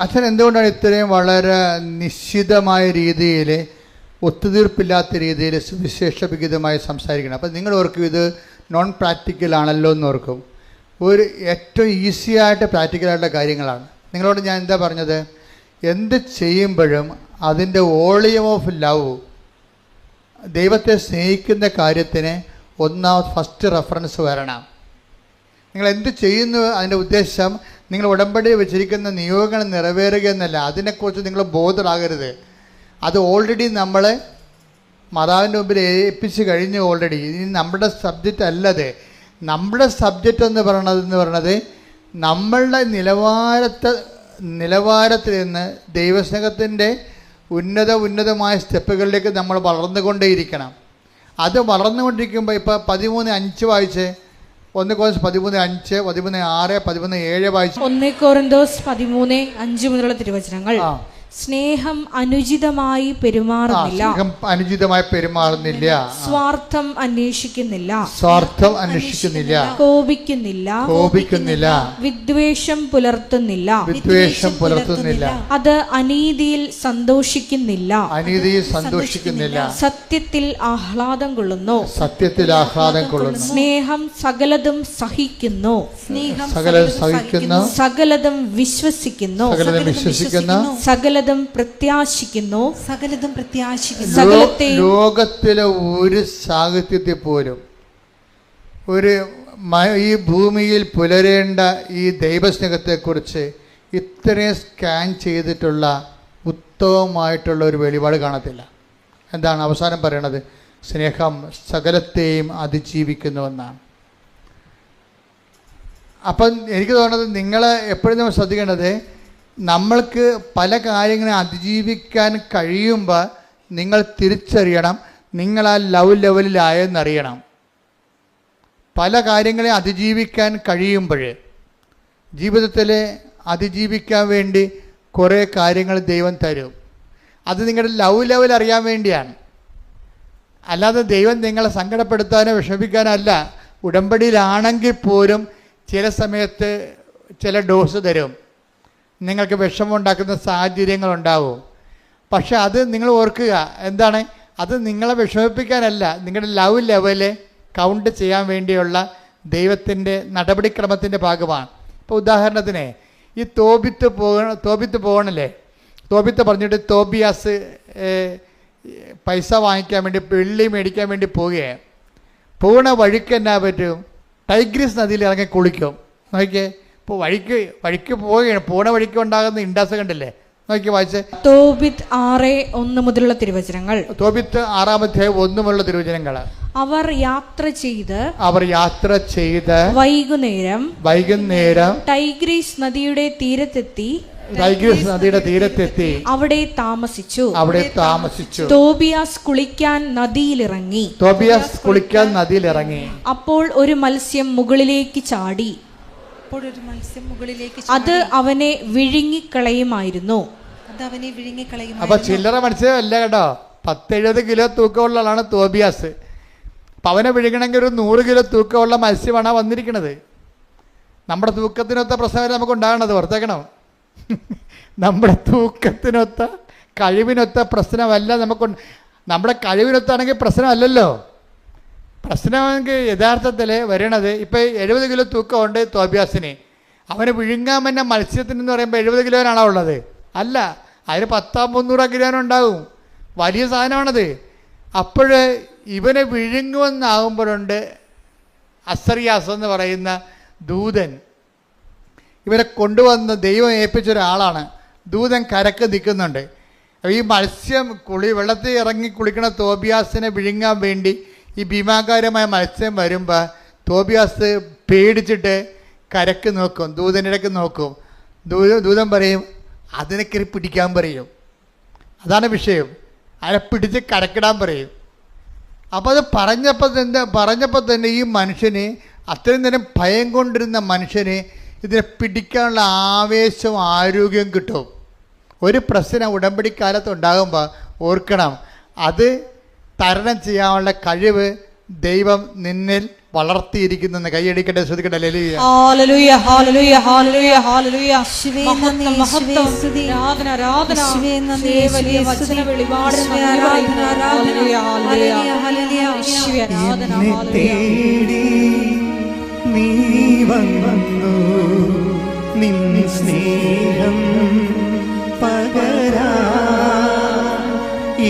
അച്ഛൻ എന്തുകൊണ്ടാണ് ഇത്രയും വളരെ നിശ്ചിതമായ രീതിയിൽ, ഒത്തുതീർപ്പില്ലാത്ത രീതിയിൽ സുവിശേഷവിഹിതമായി സംസാരിക്കണം? അപ്പം നിങ്ങൾ ഓർക്കും ഇത് നോൺ പ്രാക്ടിക്കൽ ആണല്ലോ എന്ന് ഓർക്കും. ഒരു ഏറ്റവും ഈസിയായിട്ട് പ്രാക്ടിക്കലായിട്ടുള്ള കാര്യങ്ങളാണ്. നിങ്ങളോട് ഞാൻ എന്താ പറഞ്ഞത്? എന്ത് ചെയ്യുമ്പോഴും അതിൻ്റെ വോളിയം ഓഫ് ലവ്, ദൈവത്തെ സ്നേഹിക്കുന്ന കാര്യത്തിന് ഫസ്റ്റ് റെഫറൻസ് വരണം. നിങ്ങൾ എന്ത് ചെയ്യുന്നു അതിൻ്റെ ഉദ്ദേശം നിങ്ങൾ ഉടമ്പടി വെച്ചിരിക്കുന്ന നിയോഗങ്ങൾ നിറവേറുക എന്നല്ല. അതിനെക്കുറിച്ച് നിങ്ങൾ ബോധറാകരുത്. അത് ഓൾറെഡി നമ്മൾ മാതാവിൻ്റെ മുമ്പിൽ ഏൽപ്പിച്ച് കഴിഞ്ഞു ഓൾറെഡി. ഇനി നമ്മുടെ സബ്ജക്റ്റ് അല്ലത്. നമ്മുടെ സബ്ജക്റ്റ് എന്ന് പറയണത് നമ്മളുടെ നിലവാരത്തിൽ നിന്ന് ദൈവസ്നേഹത്തിൻ്റെ ഉന്നതമായ സ്റ്റെപ്പുകളിലേക്ക് നമ്മൾ വളർന്നുകൊണ്ടേയിരിക്കണം. അത് വളർന്നുകൊണ്ടിരിക്കുമ്പോൾ ഇപ്പോൾ 13:5 വായിച്ച്, 1 Corinthians 13:5, 13:6, 13:7 വായിച്ചു. 1 Corinthians 13:5 മുതലുള്ള തിരുവചനങ്ങൾ. സ്നേഹം അനുചിതമായി പെരുമാറുന്നില്ല, സ്വാർത്ഥം അന്വേഷിക്കുന്നില്ല, കോപിക്കുന്നില്ല, വിദ്വേഷം പുലർത്തുന്നില്ല, അത് അനീതിയിൽ സന്തോഷിക്കുന്നില്ല, സത്യത്തിൽ ആഹ്ലാദം കൊള്ളുന്നു, സ്നേഹം സകലതും സഹിക്കുന്നു, സകലതും വിശ്വസിക്കുന്നു, സകലതും പ്രത്യാശിക്കുന്നു. ലോകത്തിലെ ഒരു സാഹിത്യത്തിൽ പോലും ഈ ഭൂമിയിൽ പുലരേണ്ട ഈ ദൈവസ്നേഹത്തെക്കുറിച്ച് ഇത്രയും സ്കാൻ ചെയ്തിട്ടുള്ള ഉത്തമമായിട്ടുള്ള ഒരു വെളിപാട് കാണത്തില്ല. എന്താണ് അവസാനം പറയണത്? സ്നേഹം സകലത്തെയും അതിജീവിക്കുന്നുവെന്നാണ്. അപ്പം എനിക്ക് തോന്നുന്നത് നിങ്ങൾ എപ്പോഴും നമ്മൾ ശ്രദ്ധിക്കേണ്ടത്, നമ്മൾക്ക് പല കാര്യങ്ങളെ അതിജീവിക്കാൻ കഴിയുമ്പോൾ നിങ്ങൾ തിരിച്ചറിയണം നിങ്ങൾ ആ ലവ് ലെവലിലായെന്നറിയണം. പല കാര്യങ്ങളെ അതിജീവിക്കാൻ കഴിയുമ്പോൾ ജീവിതത്തിൽ അതിജീവിക്കാൻ വേണ്ടി കുറേ കാര്യങ്ങൾ ദൈവം തരും. അത് നിങ്ങളുടെ ലവ് ലെവൽ അറിയാൻ വേണ്ടിയാണ്. അല്ലാതെ ദൈവം നിങ്ങളെ സങ്കടപ്പെടുത്താനോ വിഷമിക്കാനല്ല. ഉടമ്പടിയിലാണെങ്കിൽ പോലും ചില സമയത്ത് ചില ഡോസ് തരും. നിങ്ങൾക്ക് വിഷമമുണ്ടാക്കുന്ന സാഹചര്യങ്ങളുണ്ടാവും. പക്ഷെ അത് നിങ്ങൾ ഓർക്കുക, എന്താണ്? അത് നിങ്ങളെ വിഷമിപ്പിക്കാനല്ല, നിങ്ങളുടെ ലവ് ലെവല് കൗണ്ട് ചെയ്യാൻ വേണ്ടിയുള്ള ദൈവത്തിൻ്റെ നടപടിക്രമത്തിൻ്റെ ഭാഗമാണ്. ഇപ്പോൾ ഉദാഹരണത്തിന് ഈ തോബിത്ത് പോകണല്ലേ, തോബിത്ത് പറഞ്ഞിട്ട് തോബിയാസ് പൈസ വാങ്ങിക്കാൻ വേണ്ടി, വെള്ളി മേടിക്കാൻ വേണ്ടി പോകണ വഴിക്ക് എന്നാ പറ്റും? ടൈഗ്രീസ് നദിയിൽ ഇറങ്ങി കുളിക്കും. നോക്കിയേ, ഇപ്പോൾ വഴിക്ക് പോവുകയാണ്, പോണ വഴിക്ക് ഉണ്ടാകുന്ന ഇൻഡാസ് കണ്ടില്ലേ? നോക്കി വായിച്ച്. തോബിത്ത് 6:1 മുതലുള്ള തിരുവചനങ്ങൾ. തോബിത്ത് 6-1 മുതലുള്ള തിരുവചനങ്ങൾ. അവർ യാത്ര ചെയ്ത് വൈകുന്നേരം ടൈഗ്രീസ് നദിയുടെ തീരത്തെത്തി അവിടെ താമസിച്ചു. തോബിയാസ് കുളിക്കാൻ നദിയിലിറങ്ങി. അപ്പോൾ ഒരു മത്സ്യം മുകളിലേക്ക് ചാടി, അത് അവനെ വിഴുങ്ങിക്കളയുമായിരുന്നു. അപ്പൊ ചില്ലറ മത്സ്യമല്ല കേട്ടോ, 10-70 കിലോ തൂക്കമുള്ള ആളാണ് തോബിയാസ്. അപ്പം അവനെ വിഴുങ്ങണമെങ്കിൽ ഒരു 100 കിലോ തൂക്കമുള്ള മത്സ്യമാണ് വന്നിരിക്കുന്നത്. നമ്മുടെ തൂക്കത്തിനൊത്ത പ്രശ്നമല്ല നമുക്ക് ഉണ്ടാകണത്, ഓർത്തേക്കണം. നമ്മുടെ തൂക്കത്തിനൊത്ത കഴിവിനൊത്ത പ്രശ്നമല്ല നമുക്ക്. നമ്മുടെ കഴിവിനൊത്താണെങ്കിൽ പ്രശ്നമല്ലല്ലോ. പ്രശ്നമെങ്കിൽ യഥാർത്ഥത്തിൽ വരണത്, ഇപ്പം 70 കിലോ തൂക്കമുണ്ട് തോബിയാസിന്. അവന് വിഴുങ്ങാൻ തന്നെ മത്സ്യത്തിനെന്ന് പറയുമ്പോൾ 70 കിലോനാണോ ഉള്ളത്? അല്ല, അതിന് 100-300 കിലോനുണ്ടാവും. വലിയ സാധനമാണത്. അപ്പോൾ ഇവനെ വിഴുങ്ങുമെന്നാകുമ്പോഴുണ്ട് അസറിയാസ് എന്ന് പറയുന്ന ദൂതൻ ഇവരെ കൊണ്ടുവന്ന് ദൈവം ഏൽപ്പിച്ചൊരാളാണ്. ദൂതൻ കരക്ക് നിൽക്കുന്നുണ്ട്. ഈ മത്സ്യം വെള്ളത്തിൽ ഇറങ്ങി കുളിക്കണ തോബിയാസിനെ വിഴുങ്ങാൻ വേണ്ടി ഈ ഭീമാകാരമായ മത്സ്യം വരുമ്പോൾ തോബിയാസ് പേടിച്ചിട്ട് കരക്ക് നോക്കും, ദൂതനിടയ്ക്ക് നോക്കും. ദൂതൻ പറയും, അതിനൊക്കെ പിടിക്കാൻ പറയും. അതാണ് വിഷയം. അതിനെ പിടിച്ച് കരക്കിടാൻ പറയും. അപ്പോൾ അത് പറഞ്ഞപ്പോൾ തന്നെ ഈ മനുഷ്യന്, അത്രയും നേരം ഭയം കൊണ്ടിരുന്ന മനുഷ്യന് ഇതിനെ പിടിക്കാനുള്ള ആവേശവും ആരോഗ്യവും കിട്ടും. ഒരു പ്രശ്നം ഉടമ്പടിക്കാലത്ത് ഉണ്ടാകുമ്പോൾ ഓർക്കണം, അത് തരണം ചെയ്യാനുള്ള കഴിവ് ദൈവം നിന്നിൽ വളർത്തിയിരിക്കുന്നെന്ന് കൈയടിക്കട്ടെ, ശ്രദ്ധിക്കട്ടെ. ഹല്ലേലൂയ. ഹല്ലേലൂയ, ഹല്ലേലൂയ, ഹല്ലേലൂയ, ഹല്ലേലൂയ. യേശുവേ മഹത്വം, സ്തുതി. ആരാധന, ആരാധന. യേശുവേ നന്ദി, ഈ വലിയ യേശുവേ വചന സ്തുതി. വെളിപാടിന് യേശുവേ നന്ദി ആരാധന, പറയുന്നു. ആരാധന. ഹല്ലേലൂയ, ഹല്ലേലൂയ. ഹല്ലേലൂയ, യേശുവേ ആരാധന, എന്നെ ഹല്ലേലൂയ. തേടി നീ വന്നു, നിൻ സ്നേഹം പകരാ.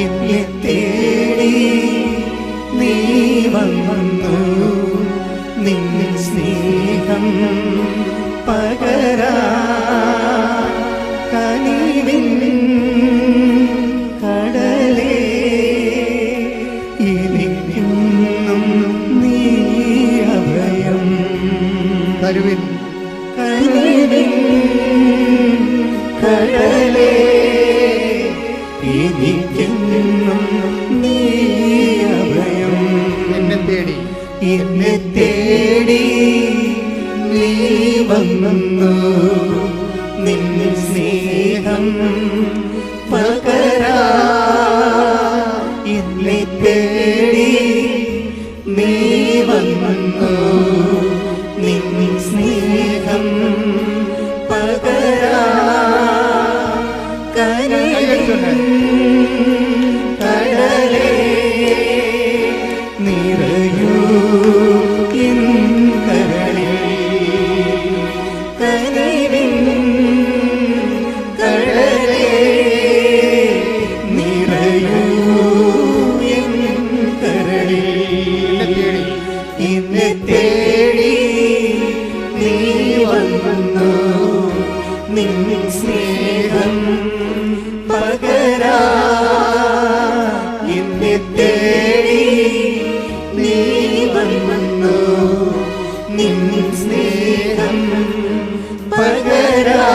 എന്നെ തേടി നീ വന്നു, നിൻ സ്നേഹം പകരാ. കനിവിൻ കടലേ, എനിക്കെന്നും നീ അഭയം. കരുവിൻ കനിവിൻ കടലേ, എനിക്കെന്നും നീ അഭയം. എന്നെ തേടി എന്നെ തേടി നീ വന്നു, നിൻ സ്നേഹം പകരാ. എന്നെ തേടി നീ വന്നു, നിൻ സ്നേഹം പകരാ. കനിവിൻ കടലേ, നിറയൂ എൻ കരളിൽ. കനിവിൻ കടലേ, നിറയൂ എൻ കരളിൽ. എന്നെ തേടി നീ വന്നു, നിൻ സ്നേഹം പകരാ. എന്നെ തേടി നീ വന്നു, നിൻ സ്നേഹം പകരാ.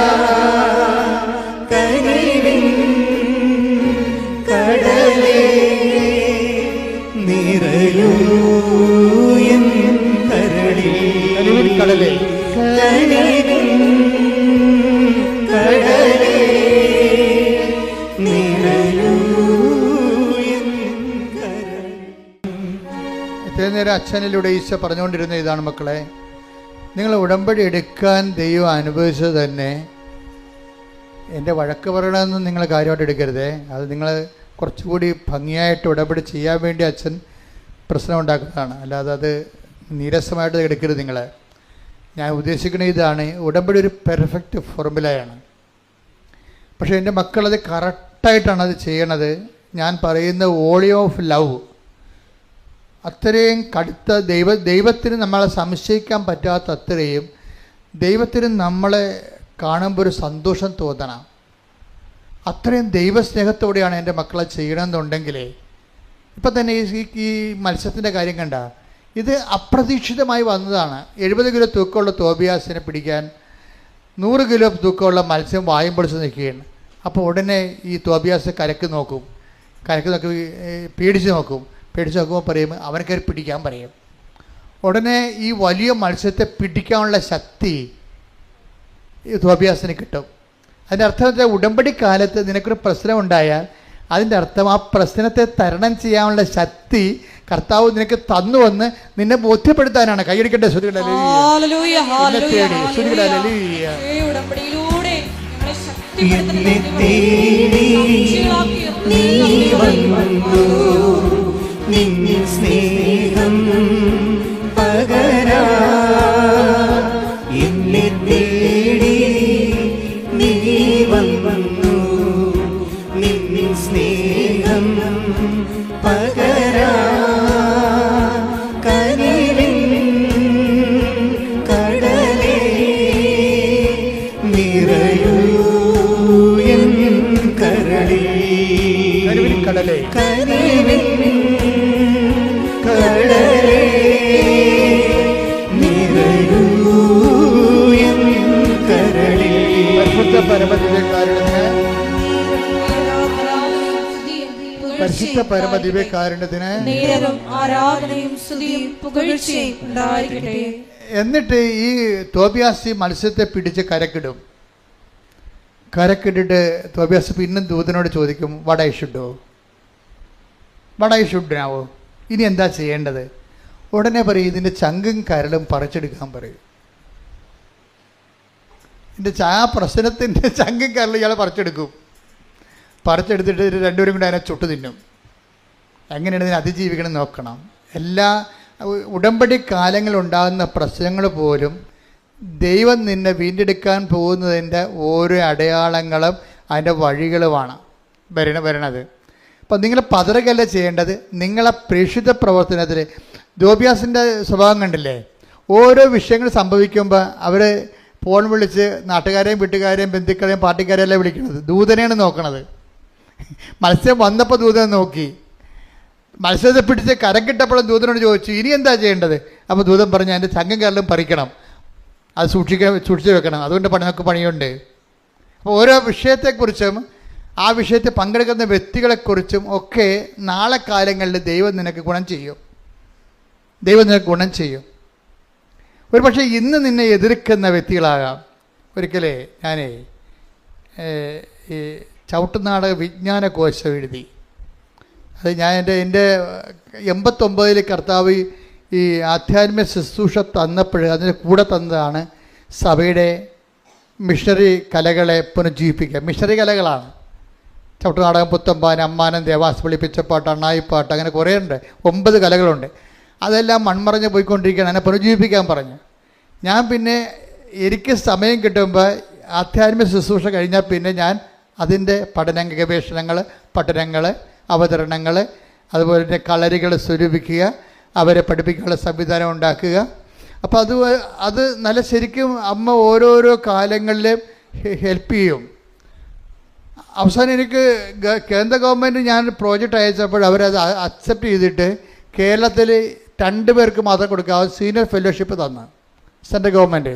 കനിവിൻ കടലേ, നിറയൂ എൻ കരളിൽ. കരുവിൻ കടലേ, കനിവിൻ കടലേ, നിറയൂ എൻ കരളിൽ. ഇത്രയും നേരം അച്ഛനിലൂടെ ഈശോ പറഞ്ഞുകൊണ്ടിരുന്ന ഇതാണ് മക്കളെ, നിങ്ങൾ ഉടമ്പടി എടുക്കാൻ ദൈവം അനുഭവിച്ചത് തന്നെ എൻ്റെ വഴക്ക് പറയണമെന്ന് നിങ്ങൾ കാര്യമായിട്ട് എടുക്കരുതേ. അത് നിങ്ങൾ കുറച്ചുകൂടി ഭംഗിയായിട്ട് ഉടമ്പടി ചെയ്യാൻ വേണ്ടി അച്ഛൻ പ്രശ്നം ഉണ്ടാക്കുന്നതാണ്, അല്ലാതെ അത് നീരസമായിട്ട് എടുക്കരുത്. നിങ്ങൾ ഞാൻ ഉദ്ദേശിക്കുന്നത് ഇതാണ്, ഉടമ്പടി ഒരു പെർഫെക്റ്റ് ഫോർമുലയാണ്. പക്ഷേ എൻ്റെ മക്കളത് കറക്റ്റായിട്ടാണ് അത് ചെയ്യണത്. ഞാൻ പറയുന്ന വോളിയം ഓഫ് ലവ് അത്രയും കടുത്ത ദൈവത്തിന് നമ്മളെ സംശയിക്കാൻ പറ്റാത്ത അത്രയും ദൈവത്തിന് നമ്മളെ കാണുമ്പോൾ ഒരു സന്തോഷം തോന്നണം. അത്രയും ദൈവസ്നേഹത്തോടെയാണ് എൻ്റെ മക്കളെ ചെയ്യണമെന്നുണ്ടെങ്കിലേ, ഇപ്പം തന്നെ ഈ മത്സ്യത്തിൻ്റെ കാര്യം കണ്ട, ഇത് അപ്രതീക്ഷിതമായി വന്നതാണ്. 70 കിലോ തൂക്കമുള്ള തോബിയാസിനെ പിടിക്കാൻ 100 കിലോ തൂക്കമുള്ള മത്സ്യം വായും പൊളിച്ച് നിൽക്കുകയാണ്. അപ്പോൾ ഉടനെ ഈ തോബിയാസ് കരക്ക് നോക്കി പേടിച്ച് നോക്കുമ്പോൾ പറയും, അവനെ കയറി പിടിക്കാൻ പറയും. ഉടനെ ഈ വലിയ മത്സ്യത്തെ പിടിക്കാനുള്ള ശക്തി ഈ തോബിയാസിന് കിട്ടും. അതിൻ്റെ അർത്ഥം വെച്ചാൽ ഉടമ്പടി കാലത്ത് നിനക്കൊരു പ്രശ്നം ഉണ്ടായാൽ അതിൻ്റെ അർത്ഥം ആ പ്രശ്നത്തെ തരണം ചെയ്യാനുള്ള ശക്തി കർത്താവ് നിനക്ക് തന്നുവെന്ന് നിന്നെ ബോധ്യപ്പെടുത്താനാണ്. കൈയടിക്കട്ടെ, ഹല്ലേലൂയ, ഹല്ലേലൂയ, ഹല്ലേലൂയ. ഈ ഉടമ്പടിയിലൂടെ ഞങ്ങളെ ശക്തിപ്പെടുത്തുന്ന എന്നെ തേടി നീ വന്നു, നിൻ സ്നേഹം പകരാ. എന്നെ തേടി നീ വന്നു, നിൻ സ്നേഹം പകരാ. കനിവിൻ കടലേ, നിറയൂ എൻ കരളിൽ. കരുവിൻ കടലേ, കനിവിൻ കടലേ, നിറയൂ എൻ കരളിൽ. പരിശുദ്ധ പരമദിവ്യകാരുണ്യത്തിന്, പരിശുദ്ധ പരമദിവ്യകാരുണ്യത്തിന് നേരവും ആരാധനയും സ്തുതിയും പുകഴ്ചയും ഉണ്ടായിരിക്കട്ടെ. എന്നിട്ട് ഈ തോബിയാസ് മത്സ്യത്തെ പിടിച്ച് കരക്കിടും. കരക്കിട്ടിട്ട് തോബിയാസ് പിന്നും ദൂതനോട് ചോദിക്കും, വട ഐ ഷുഡ് നൗ, ഇനി എന്താ ചെയ്യേണ്ടത്? ഉടനെ പറയും ഇതിൻ്റെ ചങ്കും കരളും പറിച്ചെടുക്കാൻ പറയും. ആ പ്രശ്നത്തിൻ്റെ ചങ്കും കരളും ഇയാൾ പറിച്ചെടുക്കും. പറിച്ചെടുത്തിട്ട് രണ്ടുപേരും കൂടി അതിനെ ചുട്ടു തിന്നും. എങ്ങനെയാണ് ഇതിനെ അതിജീവിക്കണം നോക്കണം. എല്ലാ ഉടമ്പടി കാലങ്ങളുണ്ടാകുന്ന പ്രശ്നങ്ങൾ പോലും ദൈവം നിന്നെ വീണ്ടെടുക്കാൻ പോകുന്നതിൻ്റെ ഓരോ അടയാളങ്ങളും അതിൻ്റെ വഴികളുമാണ് വരണത്. അപ്പം നിങ്ങൾ പതറുകയല്ല ചെയ്യേണ്ടത്. നിങ്ങളെ പ്രേക്ഷിത പ്രവർത്തനത്തിൽ തോബിയാസിൻ്റെ സ്വഭാവം കണ്ടില്ലേ? ഓരോ വിഷയങ്ങൾ സംഭവിക്കുമ്പോൾ അവർ ഫോൺ വിളിച്ച് നാട്ടുകാരെയും വീട്ടുകാരെയും ബന്ധുക്കളെയും പാർട്ടിക്കാരെയും അല്ല വിളിക്കുന്നത്, ദൂതനെയാണ് നോക്കണത്. മത്സ്യം വന്നപ്പോൾ ദൂതനെ നോക്കി, മത്സ്യത്തെ പിടിച്ച് കരം കിട്ടപ്പോഴും ദൂതനോട് ചോദിച്ചു ഇനി എന്താ ചെയ്യേണ്ടത്. അപ്പോൾ ദൂതൻ പറഞ്ഞു അതിൻ്റെ ചങ്കം കരലും പറിക്കണം, അത് സൂക്ഷിച്ച് വെക്കണം, അതുകൊണ്ട് നമുക്ക് പണിയുണ്ട്. അപ്പോൾ ഓരോ വിഷയത്തെക്കുറിച്ചും ആ വിഷയത്തിൽ പങ്കെടുക്കുന്ന വ്യക്തികളെക്കുറിച്ചും ഒക്കെ നാളെ കാലങ്ങളിൽ ദൈവം നിനക്ക് ഗുണം ചെയ്യും. ഒരു പക്ഷേ ഇന്ന് നിന്നെ എതിർക്കുന്ന വ്യക്തികളാകാം. ഒരിക്കലേ ഞാനേ ഈ ചവിട്ടുനാടക വിജ്ഞാനകോശം എഴുതി. അത് ഞാൻ എൻ്റെ 89 കർത്താവ് ഈ ആധ്യാത്മിക ശുശ്രൂഷ തന്നപ്പോൾ അതിന് കൂടെ തന്നതാണ് സഭയുടെ മിഷണറി കലകളെ പുനരുജ്ജീവിപ്പിക്കുക. മിഷണറി കലകളാണ് ചവിട്ടുനാടകം, പുത്തമ്പാന, അമ്മാനം, ദേവാസ്, പിച്ചപ്പാട്ട്, അണ്ണായിപ്പാട്ട്, അങ്ങനെ കുറേ ഉണ്ട്. 9 കലകളുണ്ട്. അതെല്ലാം മൺമറഞ്ഞ് പോയിക്കൊണ്ടിരിക്കുകയാണ്. അതിനെ പുനരുജ്ജീവിപ്പിക്കാൻ പറഞ്ഞു. ഞാൻ പിന്നെ എനിക്ക് സമയം കിട്ടുമ്പോൾ ആധ്യാത്മിക ശുശ്രൂഷ കഴിഞ്ഞാൽ പിന്നെ ഞാൻ അതിൻ്റെ ഗവേഷണങ്ങൾ, പഠനങ്ങൾ, അവതരണങ്ങൾ, അതുപോലെ തന്നെ കളരികൾ സ്വരൂപിക്കുക, അവരെ പഠിപ്പിക്കാനുള്ള സംവിധാനം ഉണ്ടാക്കുക. അപ്പോൾ അത് നല്ല ശരിക്കും അമ്മ ഓരോരോ കാലങ്ങളിലും ഹെൽപ്പ് ചെയ്യും. അവസാനം എനിക്ക് കേന്ദ്ര ഗവൺമെൻറ് ഞാൻ പ്രോജക്റ്റ് അയച്ചപ്പോൾ അവരത് അക്സെപ്റ്റ് ചെയ്തിട്ട് കേരളത്തിൽ 2 പേർക്ക് മാത്രം കൊടുക്കുക. സീനിയർ ഫെലോഷിപ്പ് തന്നു സെൻട്രൽ ഗവൺമെൻറ്.